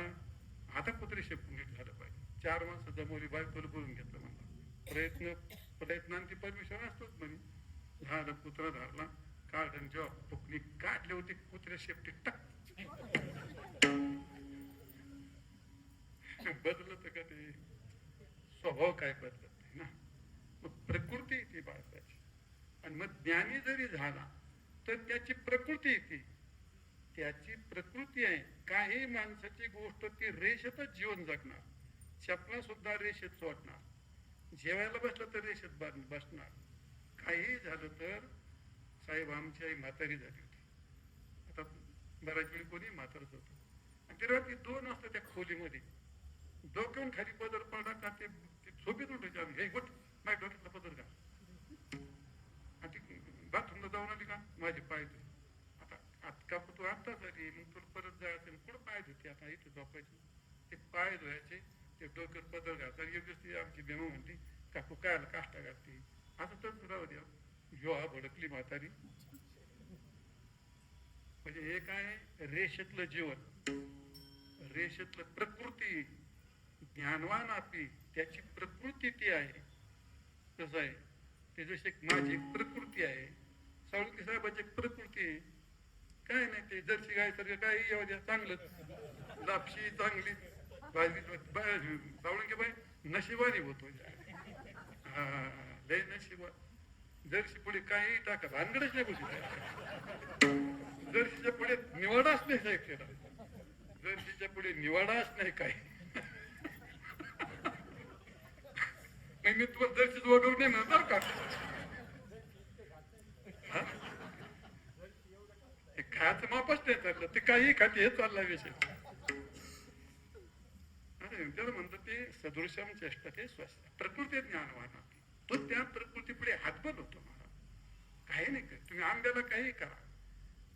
आता कुत्रे शेपून झालं पाहिजे. 4 माणसं जमवली, बायकोला बोलून घेतलं म्हणला. प्रयत्नांची परमिशन असतोच म्हणे. झालं कुत्रा धरला काढून जेव्हा फुकणी काढली होती कुत्र्या शेपटी टाक. बदलत का ते स्वभाव काय बदलत नाही ना. मग प्रकृती येते बाळकाची. आणि मग ज्ञानी जरी झाला तर त्याची प्रकृती येते. त्याची प्रकृती आहे. काही माणसाची गोष्ट ती रेषेतच जीवन जगणार. चपला सुद्धा रेषेत सोडणार. जेवायला बसलं तर रेषेत बसणार. काही झालं तर साहेब आमची आई म्हातारी झाली होती. आता बऱ्याच वेळी कोणी म्हातारच होतं. आणि ते रात्री 2 वाजता त्या खोलीमध्ये डोक्यावरून खाली पदर पडला का ते झोपेत उठायचे. आम्ही हे गोट माझ्या डोक्यातला पदर का. आणि ती बाथरूमला जाऊन आली का माझे पाय धुतले. आता तू आता झाली मग तुला परत जायचं पुढे पाय धुते. आता इथे झोपायचे ते पाय धुवायचे ते डोक्यात पदर घालतात. एक दिवस ती आमची बेमा म्हणते काकू काय काष्टा घालते असं तर राहू द्या. जेव्हा भडकली म्हातारी. म्हणजे हे काय रेषेतलं जीवन, रेषेतलं प्रकृती. ज्ञानवान आपली त्याची प्रकृती ती आहे. कसं आहे ते जसे माझी प्रकृती आहे. साळुंके साहेबाची प्रकृती आहे काय नाही. ते जर्सी गाय सारखं काय येऊ द्या चांगलं लापशी चांगली भाजी. साळुंके बाई नशिबाने होतो. हा लय नशिबा. जर्सी पुढे काही टाका भानगडच नाही बसू. जर्सीच्या पुढे निवाडाच नाही साहेब केला. जर्सीच्या पुढे निवाडाच नाही काही. मी तुम्हाला जर्सीच वगैरे नाही म्हणणार का. खायचं मापच नाही चाललं. ते काही खाते हे चालला विषय. त्याला म्हणतात ते सदृशम चेष्टा ते स्वस्त. प्रकृती ज्ञानवान तो त्या प्रकृती पुढे हातबल होतो. मला काही नाही कर. तुम्ही आंब्याला काही करा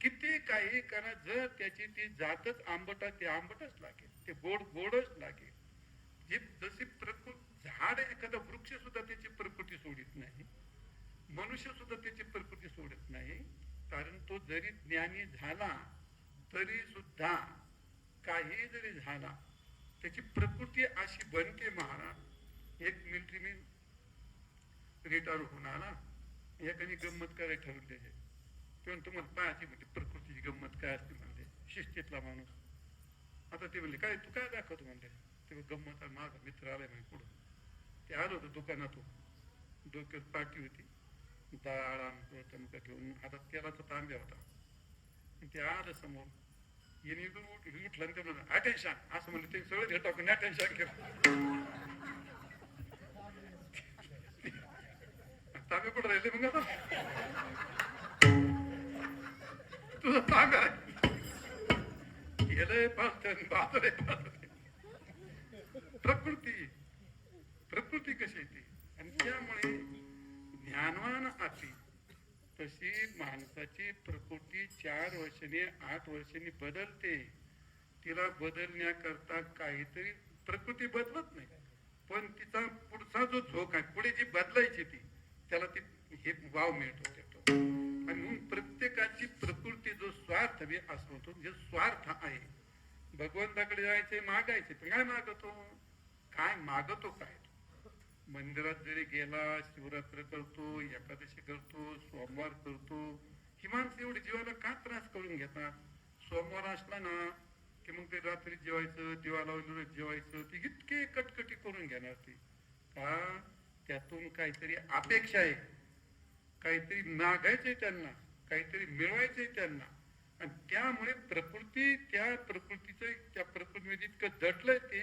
किती काही करा. जर त्याची ती जातच आंबटा ते आंबटच लागेल. ते गोड गोडच लागेल. जी जशी प्रकृती झाड एखादा वृक्ष सुद्धा त्याची प्रकृती सोडित नाही. मनुष्य सुद्धा त्याची प्रकृती सोडत नाही. कारण तो जरी ज्ञानी झाला तरी सुद्धा काही जरी झाला त्याची प्रकृती अशी बनते. महाराज एक मिलिटरी मी रिटायर होऊन आला. एकाने गंमत करायला ठरवले. तेव्हा तुम्हाला पाहायची म्हणजे प्रकृतीची गंमत काय असते म्हणले. शिस्तीतला माणूस. आता ते म्हणले काय तू काय दाखवतो म्हणले. तेव्हा गंमत माझा मित्र आलाय म्हणजे पुढं. ते आलं होतं दुकानातून. डोक्यात पाठी होती. डाळ आणि चमका घेऊन हातात तेलाचा तांब्या होता. ते आलं समोर. येणे इकडून उठलं ते म्हणलं अटेन्शन असं म्हणलं. ते सगळं घेत टाकून अटेन्शन केलं. तांबे कुठं राहिले मग आता तुझं तांब्या गेलंय बाजूला. प्रकृती कशी येते. आणि त्यामुळे ज्ञानवान अति तशी माणसाची प्रकृती 4 वर्षांनी 8 वर्षांनी बदलते. तिला बदलण्याकरता काहीतरी प्रकृती बदलत नाही. पण तिचा पुढचा जो झोक आहे पुढे जी बदलायची ती त्याला ती हे वाव मिळतो त्यातो. आणि म्हणून प्रत्येकाची प्रकृती जो स्वार्थ मी असं म्हणतो जे स्वार्थ आहे. भगवंताकडे जायचे मागायचे पण काय मागतो. काय मागतो काय. मंदिरात जरी गेला शिवरात्र करतो एकादशी करतो सोमवार करतो. ही माणसं एवढी जीवाला का त्रास करून घेतात. सोमवार असला ना की मग ते रात्री जेवायचं दिवा लावलेलं जेवायचं ती इतके कटकटी करून घेणार. ती का त्यातून काहीतरी अपेक्षा आहे, काहीतरी मागायचंय त्यांना, काहीतरी मिळवायचंय त्यांना. आणि त्यामुळे प्रकृती त्या प्रकृतीमध्ये इतकं दटलंय ते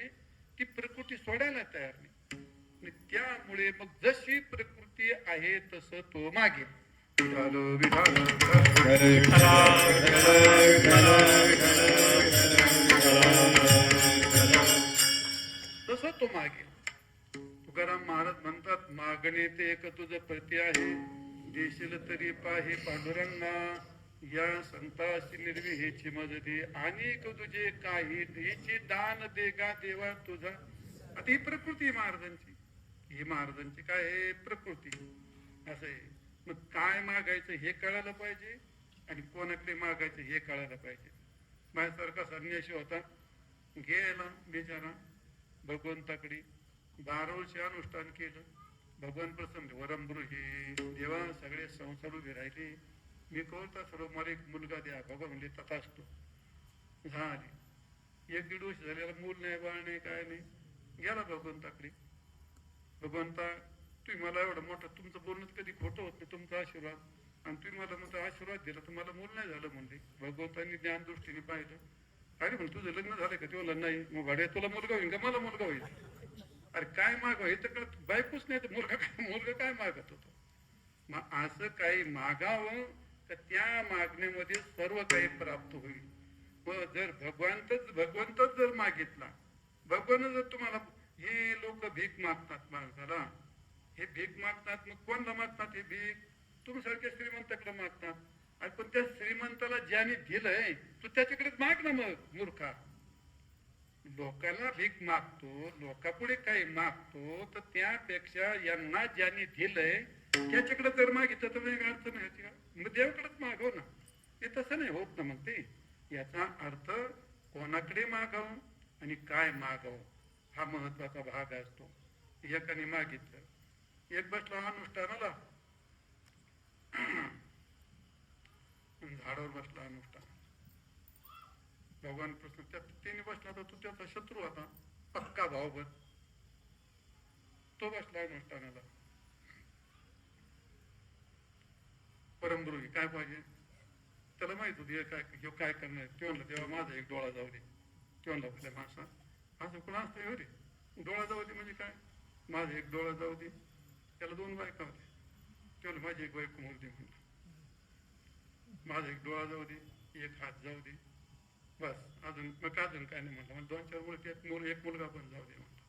की प्रकृती सोडायला तयार नाही. आणि त्यामुळे मग जशी प्रकृती आहे तसं तो मागे तसं तो मागे. तुकाराम महाराज म्हणतात, मागणे ते एक तुझं प्रती आहे, देशील तरी पाहे पांडुरंगा, या संतासी निर्विहेची मजदी, अनेक तुझे काही हिची दान देगा देवा तुझा. आता ही प्रकृती महाराजांची, ही महाराजांची काय आहे प्रकृती. असं आहे. मग काय मागायचं हे कळायला पाहिजे आणि कोणाकडे मागायचं हे कळायला पाहिजे. माझ्यासारखा संन्यासी होता, गेला बिचारा भगवंताकडे, 12 वर्ष अनुष्ठान केलं. भगवान प्रसन्न, वरमृही देवा सगळे संसार उभे राहिले, मी कळता सर्व मला एक मुलगा द्या. भगवान म्हणले तथास्तु. झाले 1-1.5 वर्ष झालेला मूल नाही, बाळ नाही, काय नाही. गेला भगवंताकडे, भगवंता तुम्ही मला एवढं मोठं, तुमचं बोलणं कधी खोटं होत नाही, तुमचा आशीर्वाद, आणि तुम्ही मला म्हणता आशीर्वाद दिला, तुम्हाला मूल नाही झालं म्हणले. भगवंतांनी ज्ञान दृष्टीने पाहिलं, अरे म्हण तुझं लग्न झालं का? तेव्हा नाही. मग भाड्या तुला मुलगा होईल का? मला मुलगा होईल. अरे काय मागावं हे तर बायकोच नाही, तर मुलगा काय मागत होतो. मग असं काही मागावं तर त्या मागण्यामध्ये सर्व काही प्राप्त होईल. व जर भगवंतच जर मागितला, भगवान जर तुम्हाला, हे लोक भीक मागतात माणसाला, हे भीक मागतात. मग कोणला मागतात हे भीक? तुमच्यासारख्या श्रीमंताकडे मागतात. आणि पण त्या श्रीमंताला ज्याने दिलंय तू त्याच्याकडेच माग ना. मग मूर्खा, लोकांना भीक मागतो, लोकांपुढे काही मागतो, तर त्यापेक्षा यांना ज्याने दिलंय त्याच्याकडे जर मागितलं तर वेगळी अडचण आहे. मग देवाकडेच मागव ना. ते तसं नाही होत ना. मग ते याचा अर्थ कोणाकडे मागावं आणि काय मागावं हा महत्वाचा भाग असतो. एकाने मागितलं, एक बसला अनुष्ठानाला, झाडावर बसला अनुष्ठान, भगवान प्रश्न त्याने बसला तर तो त्याचा शत्रू होता, पक्का भावबत. तो बसला अनुष्ठानाला, परमद्रोही काय पाहिजे त्याला माहित होती काय करणार. ते म्हणलं तेव्हा माझा एक डोळा जाऊ दे. ते म्हणला आपल्या माणसा असं कोण असतं हो रे, डोळा जाऊ दे म्हणजे काय? माझा एक डोळा जाऊ दे. त्याला 2 बायका होते. ते म्हणलं माझी एक बायको मोर दे म्हणलं, माझा एक डोळा जाऊ दे, एक हात जाऊ दे, बस. अजून काय नाही म्हणलं. मला 2-4 मुलं, एक मुलगा पण जाऊ दे म्हणलं.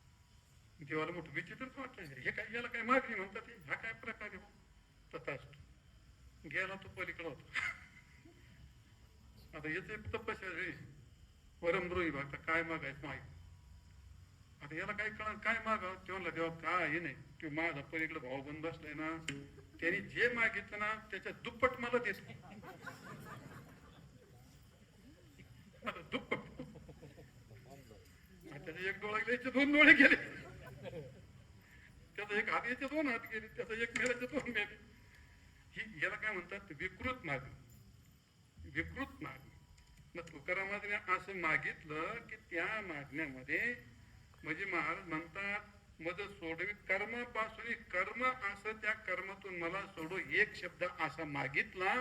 देवाला मोठं विचित्रच वाटलं, हे काय याला काय मागणी म्हणतात, हा काय प्रकार आहे. तथाच गेला तो पलीकडे होता. आता याचे तपस्या परमद्रोही आता काय मागायचं माहिती. आता याला काय कळणार काय मागावं. ते म्हणलं देवा काय नाही, ते माझा पलीकडे भाऊ बंद बसलाय ना, त्यांनी जे मागितलं ना त्याच्या दुप्पट मला देतो. दुप्पट. त्याचा एक डोळा गेला, 2 डोळे गेले, त्याचा एक हात, 2 हात गेले, त्याचा एक मेल्याचे 2 मेले. ही याला काय म्हणतात विकृत मागणी. विकृत मागणी. मग तुकारामाने असं मागितलं की त्या मागण्यामध्ये म्हणजे महाराज म्हणतात मज सोडवी कर्मापासून कर्म, असं त्या कर्मातून मला सोडू एक शब्द असा मागितला.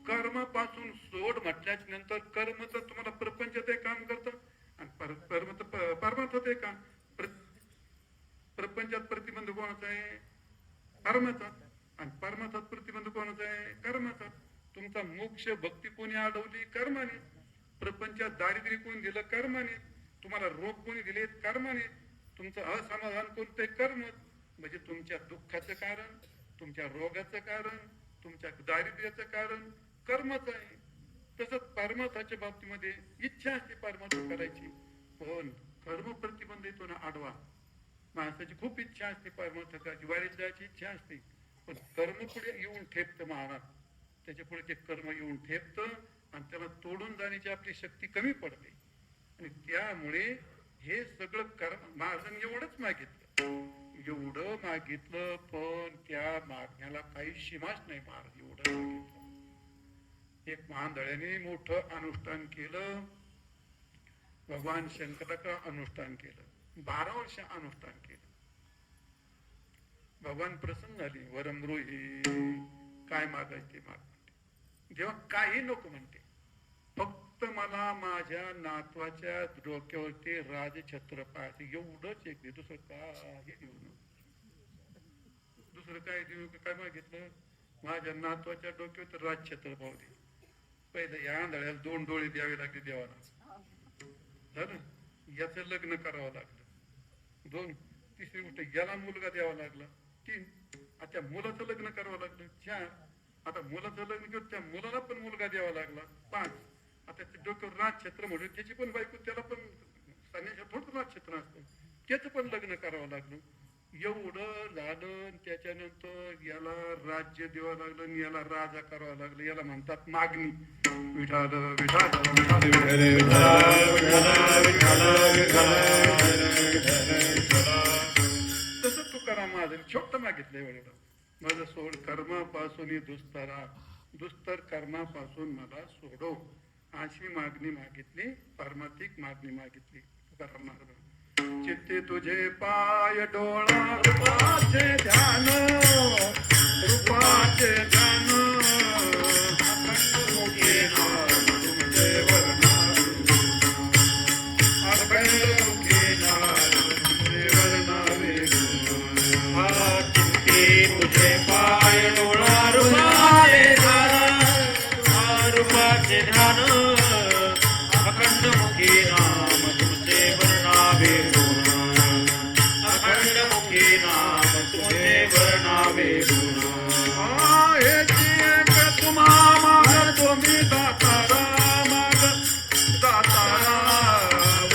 कर्मापासून सोड म्हटल्याच्या नंतर कर्म तर तुम्हाला प्रपंचात काम करतं आणि कर्म तर परमार्थात आहे का? प्रपंचात प्रतिबंध कोणाचा आहे? कर्माचा. आणि परमार्थात प्रतिबंध कोणाचा आहे? कर्माचा. तुमचा मोक्ष भक्ती कोणी अडवली? कर्माने. प्रपंचात दारिद्र्य कोणी दिलं? कर्माने. तुम्हाला रोग कोणी दिले? कर्माने. तुमचं असमाधान कोणतं? कर्म. म्हणजे तुमच्या दुःखाचं कारण, तुमच्या रोगाचं कारण, तुमच्या दारिद्र्याचं कारण कर्मच आहे. तसंच परमार्थाच्या बाबतीमध्ये इच्छा असते परमार्थ करायची, पण कर्म प्रतिबंध येतो ना आडवा. माणसाची खूप इच्छा असते परमार्थ करायची, वारीत जायची इच्छा असते, पण कर्म पुढे येऊन ठेपतं महाराज. त्याच्या पुढे ते कर्म येऊन ठेपतं आणि त्याला तोडून जाण्याची आपली शक्ती कमी पडते. आणि त्यामुळे हे सगळं कर्म महाराजांनी एवढंच मागितलं, एवढं मागितलं, पण त्या मागण्याला काही सीमाच नाही. महाराज एवढं मागितलं. एक महांदळ्याने मोठं अनुष्ठान केलं, भगवान शंकराचं अनुष्ठान केलं, 12 वर्ष अनुष्ठान केलं. भगवान प्रसन्न झाले. वरमृही, काय मागायचे ते माग म्हणते. देवा काही नको म्हणते, फक्त मला माझ्या नातवाच्या डोक्यावरती राजछत्र पाहायचे, एवढंच एक दे, दुसरं काही देऊ नको. दुसरं काय देऊ? काय मागितलं? माझ्या नातवाच्या डोक्यावर राजछत्र पाहू दे. पहिले या आंधळ्याला 2 डोळे द्यावे लागले देवाला, झालं. याचं लग्न करावं लागलं, 2. तिसरी गोष्ट, याला मुलगा द्यावा लागला, 3. आता मुलाचं लग्न करावं लागलं, 4. आता मुलाचं लग्न केलं, त्या मुलाला पण मुलगा द्यावा लागला, 5. आता त्या डोक्यावर राजछत्र म्हणून त्याची पण बायको, त्याला पण सगळ्याच्या थोडं राजछत्र असतं, त्याचं पण लग्न करावं लागलं. एवढं झालं. त्याच्यानंतर याला राज्य द्यावं लागलं आणि याला राजा करावं लागलं. याला म्हणतात मागणी. विठाल विठाल तसं तुकाराम महाराज छोटं मागितलंय वेळेला, माझं सोड कर्मापासून दुस्तरा, दुस्तर कर्मापासून मला सोडव, अशी मागणी मागितली, परमातिक मागणी मागितली तुकाराम महाराज. चित्ते तुझे पाय डोळा रूपाचे ध्यान, रूपाचे ध्यान, अखंड मुखे नाम तुमचे वर्णावे, अखंड मुखे नाम तुमचे वर्णावे. चित्ते तुझे पाय डोळा रूपाचे ध्यान, रूपाचे ध्यान, अखंड मुखी नाम तुझे वर्णावे, अखंड मुखी नाम तुझे वर्णावे. तुम्हा माग तुम्ही दातारा, माग दातारा,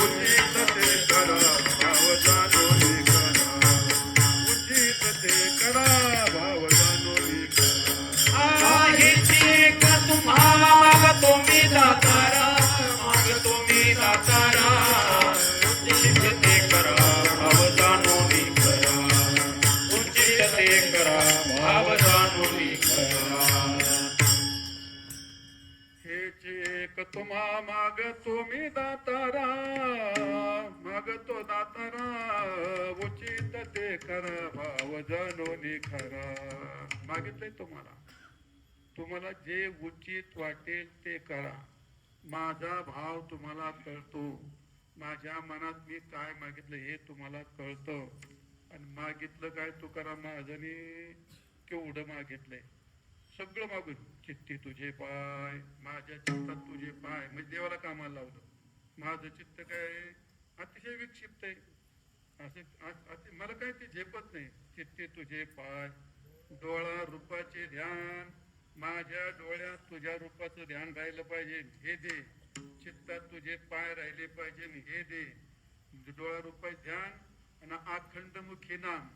उचित ते करा भाव जाणून करा, उचित ते करा भाव जाणून करा. तुम्हाला मागतो मी दातारा, मागतो मी दातारा, उचित ते करा भाव जाणून करा, उचित ते करा भाव जाणून करा. हेच एक तुम्हा मागतो मी दातारा, मागतो दातारा, उचित ते करा भाव जाणून खरा. मागितलंय तुम्हाला, तुम्हाला जे उचित वाटेल ते करा. माझा भाव तुम्हाला कळतो, माझ्या मनात मी काय मागितलं हे तुम्हाला कळतं. आणि मागितलं काय तुकाराम महाराजांनी, केवढं मागितलंय, सगळं मागून. चित्ती तुझे पाय, माझ्या चित्तात तुझे पाय, म्हणजे देवाला कामाला लावलं. माझं चित्त काय अतिशय विक्षिप्त आहे, असं मला काय ते झेपत नाही. चित्ती तुझे पाय, डोळा रूपाचे ध्यान, माझ्या डोळ्यात तुझ्या रूपाचं ध्यान राहिलं पाहिजे, हे दे. चित्तात तुझे पाय राहिले पाहिजे, हे दे. डोळा रूपाचे ध्यान आणि अखंड मुखी नाम.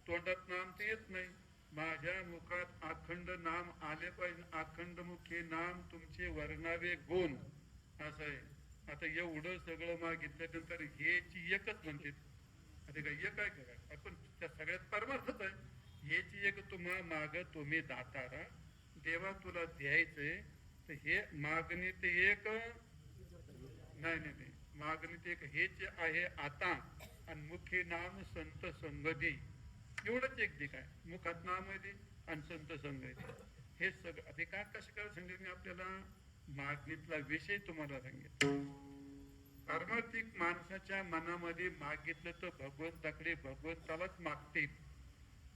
तोंडात नाम ते येत नाही, माझ्या मुखात अखंड नाम आले पाहिजे. अखंड मुखी नाम तुमचे वर्णावे गुण, असं आहे. आता एवढं सगळं मागितल्यानंतर हेची एकच म्हणते. आता काय एक काय करा आपण, त्या सगळ्यात परमार्थच आहे. हेची एक तुम्हा माग तुम्ही दातारा, देवा तुला द्यायचंय, तर हे मागणी ते एक नाही नाही नाही, मागणी ते एक हेच आहे आता. आणि मुखी नाम संत संगती, एवढंच एक दिक आहे. मुखात नाम आहे ते आणि संत संगती, हे सगळं. ते काय कसं काय सांगितलं आपल्याला, मागणीतला विषय तुम्हाला सांगितलं. पारमार्थिक माणसाच्या मनामध्ये मागितलं तर भगवंताकडे भगवंतालाच मागते,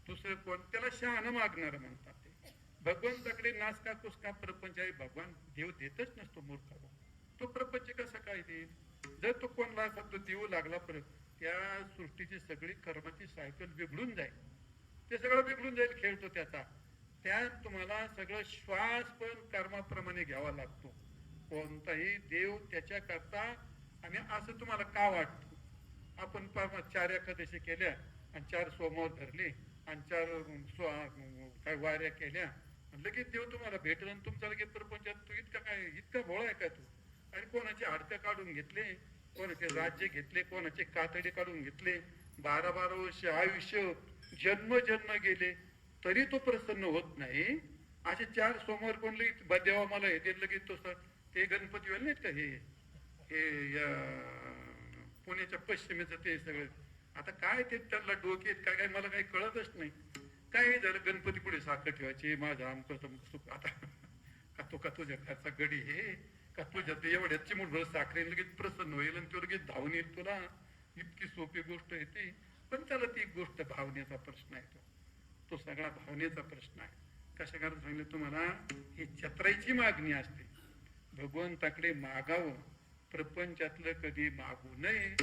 दुसरं कोण त्याला शहाणं मागणार म्हणतात. ते भगवंताकडे नासका कुसका प्रपंच आहे, भगवान देव देतच नसतो मूर्खाला. तो प्रपंच कसा काय देईल? जर तो कोणला तो देऊ लागला परत, त्या सृष्टीची सगळी कर्माची सायकल बिघडून जाईल, ते सगळं बिघडून जाईल खेळ तो त्याचा. त्यात तुम्हाला सगळं श्वास पण कर्माप्रमाणे घ्यावा लागतो. कोणताही देव त्याच्या करता. आणि असं तुम्हाला का वाटतं, आपण 4 एकादशी केल्या आणि 4 सोमवार धरले आणि 4 काय वाऱ्या केल्या, लगेच देव तुम्हाला भेटला आणि तुमचा लगेच प्रपंचात तू इतका भोळा आहे का तू? आणि कोणाचे हाडकं काढून घेतले, कोणाचे राज्य घेतले, कोणाचे कातडे काढून घेतले, 12-12 वर्ष आयुष्य जन्म गेले, तरी तो प्रसन्न होत नाही. असे 4 सोमवार कोण लगेच देवा मला हे दिलं लगेच तो ते गणपती वेळ नाहीत का, हे या पुण्याच्या पश्चिमेचं ते सगळं. आता काय ते त्यांना डोके काय काय मला काही कळतच नाही. काही झालं गणपती पुढे साखर ठेवायची माझा आमचं तमकं सुख आता का तुझ्या घरचा गडी हे का तुझ्या ते एवढ्या चिमूटभर साखरेने लगेच प्रसन्न होईल आणि तो लगेच धावून येईल तुला. इतकी सोपी गोष्ट आहे ती, पण त्याला ती गोष्ट भावनेचा प्रश्न आहे. तो सगळा भावनेचा प्रश्न आहे. कशा कारण सांगितलं तुम्हाला, ही छत्राईची मागणी असते. भगवंताकडे मागावं, प्रपंचातलं कधी मागू नये.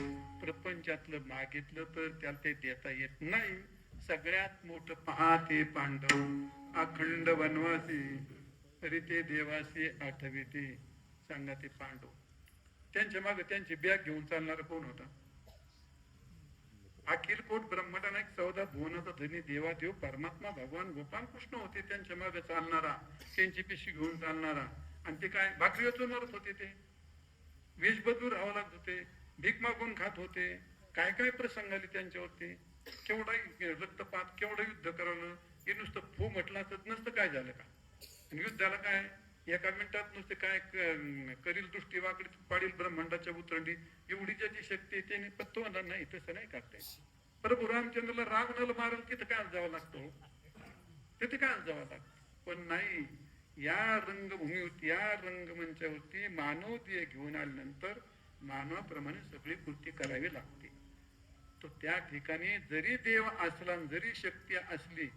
प्रपंचातलं मागितलं तर त्याला ते देता येत नाही. सगळ्यात मोठं पहाते पांडव अखंड वनवासी तरी ते देवासी आठविते. सांगा ते पांडव, त्यांच्या मागे त्यांची बॅग घेऊन चालणारा कोण होता? अखिल कोट ब्रह्मांडाला एक 14 भुवनाचा धनी देवादेव परमात्मा भगवान गोपाल कृष्ण होते त्यांच्या मागे चालणारा, त्यांची पिशी घेऊन चालणारा. आणि ते काय भाकरी वाचून मारत होते, ते वेश बदलून राहावं लागत होते, भीक मागून खात होते. काय काय प्रसंग आले त्यांच्यावरती, केवढा रक्तपात, केवढं युद्ध करावं. हे नुसतं फू म्हटलं तर नसतं काय झालं का? आणि युद्धाला काय एका मिनिटात नुसते काय करील दृष्टी वाकडी पाडील ब्रह्मांडाच्या उतरंडी एवढी ज्याची शक्ती आहे त्याने पण तो नाही, तसं नाही करता येत. प्रभू रामचंद्रला रावणाला मारायला तिथं काय जावं लागतो, तिथे काय जावं लागतं. पण नाही, या रंगभूमीवरती, या रंगमंचावरती मानव देह घेऊन आल्यानंतर मानवाप्रमाणे सगळी कृती करावी लागते. तो त्या ठिकाणी जरी देव असला, जरी शक्ती असली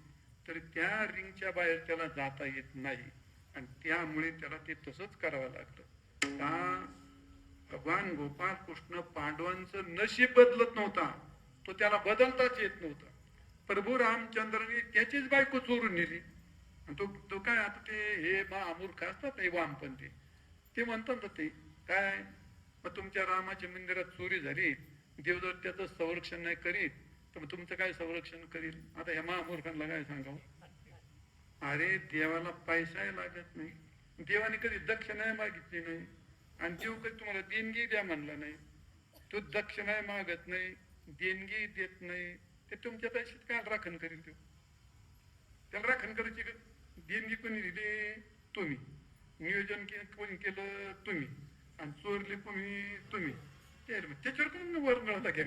तरी त्या रिंगच्या बाहेर त्याला जाता येत नाही. आणि त्यामुळे त्याला ते तसंच करावं लागतं. का भगवान गोपाळ कृष्ण पांडवांचं नशीब बदलत नव्हता, तो त्याला बदलताच येत नव्हता. प्रभू रामचंद्राने त्याचीच बायको चोरून नेली. तो काय आता ते हे महामूर्ख असतात नाही वामपंथी, ते म्हणतात ना ते काय, मग तुमच्या रामाच्या मंदिरात चोरी झाली, देव जर त्याचं संरक्षण नाही करीत तर मग तुमचं काय संरक्षण करील? आता ह्या महामूर्खांना काय सांगावं? अरे देवाला पैसाही लागत नाही, देवाने कधी दक्षिणा मागितली नाही, आणि देव कधी तुम्हाला देणगी द्या म्हणला नाही. तो दक्षिणा मागत नाही, देणगी देत नाही, ते तुमच्या पैशात काय राखण करील? त्याला राखण करायची देणगी कोणी दिली? तुम्ही. नियोजन कोणी केलं? तुम्ही. आणि चोरले कोणी? तुम्ही. त्याच्यावर कोण वर मिळवता घ्या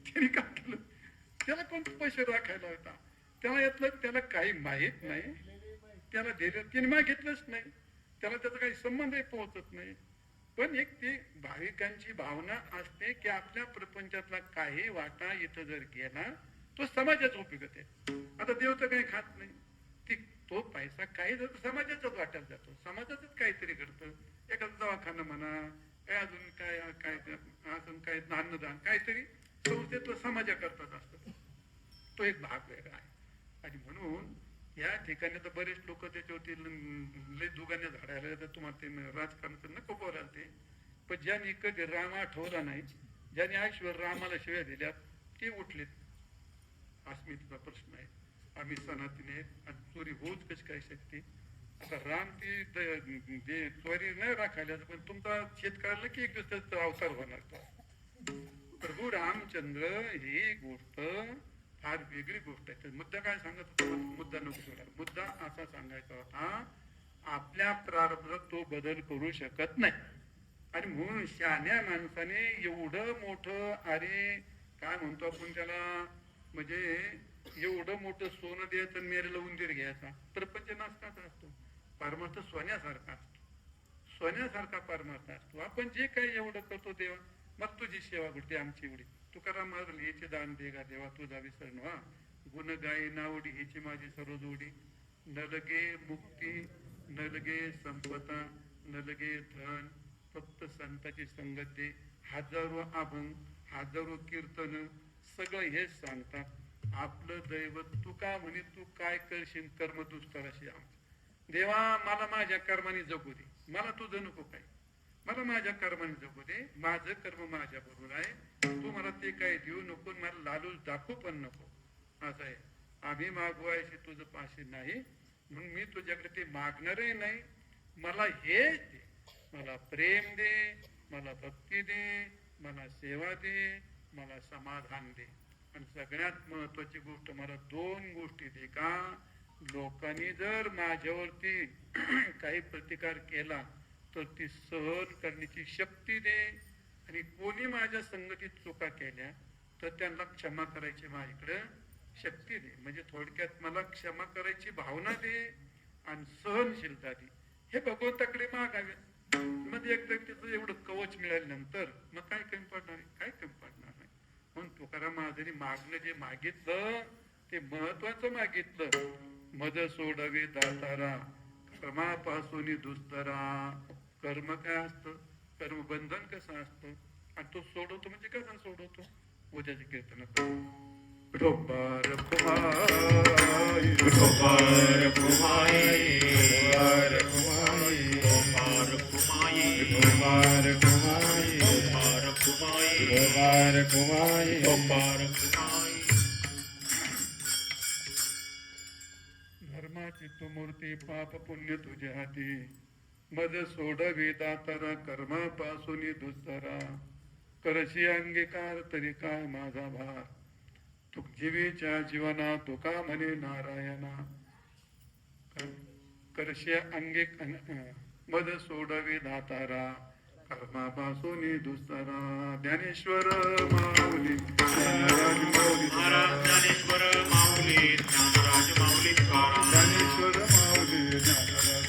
त्यांनी काय केलं? त्याला कोणते पैसे राखायला होता? त्याला यातलं त्याला काही माहीत नाही, त्याला त्याने मागितलंच नाही, त्याला त्याचा काही संबंधही पोहोचत नाही. पण एक ती भाविकांची भावना असते की आपल्या प्रपंचातला काही वाटा इथं जर गेला तो समाजाचा उपयोग आहे. आता देव तर काही खात नाही, तो पैसा काही जर समाजाच्याच वाट्यात जातो, समाजाचंच काहीतरी घडतं. एखादं दवाखाना म्हणा, काय अजून काय काय अजून काय अन्नदान काहीतरी संस्थेत समाजाकरताच असतं. तो एक भाग वेगळा आहे. आणि म्हणून या ठिकाणी तर बरेच लोक त्याच्यावरती लय दुगाने झाडायला तर तुम्हाला ते राजकारणाचं नको बोलायला ते. पण ज्यांनी कधी राम आठवला नाही, ज्यांनी आयुष्यभर रामाला शिव्या दिल्या ते उठलेत. अस्मितेचा प्रश्न आहे. आम्ही सनातनी आहेत आणि चोरी होऊच कशी काय शकते? आता राम ती चोरी नाही राखायला, पण तुमचा शेतकऱ्याला की एक दिवस त्याचा अवतार होणार. प्रभू रामचंद्र ही गोष्ट फार वेगळी गोष्ट आहे. मुद्दा काय सांगत होता? मुद्दा नको सोडा. मुद्दा असा सांगायचा होता, आपल्या प्रारब्धात तो बदल करू शकत नाही. आणि म्हणून शहाण्या माणसाने एवढं मोठं, अरे काय म्हणतो आपण त्याला, म्हणजे एवढं मोठं सोनं द्यायचं मेरेला उंदीर घ्यायचा. प्रपंच नासकाचा असतो, परमार्थ सोन्यासारखा असतो, सोन्यासारखा परमार्थ असतो. आपण जे काही एवढं करतो देवा, मग तुझी सेवा करते आमची एवढी. तुकाराम महाराज याचे दान दे गा देवा तुझा विसर नवा, गुण गाई नावडी ह्याची माझी सर्व जोडी. न लगे मुक्ती, न लगे संपदा, न लगे धन, फक्त संताची संगत दे. हजारो अभंग, हजारो कीर्तन, सगळं हेच सांगतात. आपलं दैवत तू का म्हणे, तू काय करशील कर्म दुष्कर अशी आमचं देवा. मला माझ्या कर्माने जगू दे, मला तुझं नको काय, मला माझ्या कर्माने जगू दे. माझं कर्म माझ्या बरोबर आहे, तू मला ते काही देऊ नको, मला लालूच दाखवू पण नको. असं आहे. आम्ही मागवायचे तुझं पाशी नाही, म्हणून मी तुझ्याकडे ते मागणारही नाही. मला हेच दे, मला प्रेम दे, मला भक्ती दे, मला सेवा दे, मला समाधान दे. आणि सगळ्यात महत्वाची गोष्ट, मला 2 गोष्टी दे. का लोकांनी जर माझ्यावरती काही प्रतिकार केला तर ती सहन करण्याची शक्ती दे. आणि कोणी माझ्या संगतीत चुका केल्या तर त्यांना क्षमा करायची माझ्याकडे शक्ती दे, म्हणजे थोडक्यात मला क्षमा करायची भावना दे आणि सहनशीलता दे. हे भगवंताकडे मागावे. मग एकदा त्याचं एवढं कवच मिळाल्यानंतर मग काय कमी पडणार आहे? काय कमी पडणार नाही. म्हणून तुकाराम महाराजांनी मागणं जे मागितलं ते महत्वाचं मागितलं. मद सोडवे दातारा कर्मापासून दुस्तरा. कर्म काय असतं? कर्मबंधन कसं असतं आणि तो सोडवतो म्हणजे कसा सोडवतो? उद्याचे कीर्तन विठोबार कुमाई विठोबार कुमाई विठोबार कुमाई विठोबार कुमाई विठोबार कुमाई विठोबार कुमाई विठोबार कुमाई विठोबार कुमाई. धर्माची तू मूर्ती पाप पुण्य तुझ्या हाती. मद सोडवे दातारा कर्मापासून दुस्तरा. करशी अंगीकार तरी काय माझा भार. तुक जीवेच्या जीवना तुका म्हणे नारायणा. करशी मद सोडवे दातारा कर्मापासून दुस्तरा. ज्ञानेश्वर माऊली ज्ञानराज माऊली ज्ञानेश्वर माऊली ज्ञानराज माऊली तुकाराम. ज्ञानेश्वर माऊली ज्ञानराज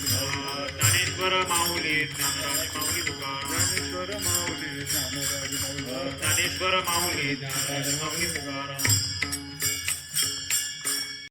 ज्ञानेश्वर माऊली ज्ञानराज माऊली तुकाराम. ज्ञानेश्वर माऊली ज्ञानराज माऊली ज्ञानेश्वर माऊली ज्ञानराज माऊली तुकाराम.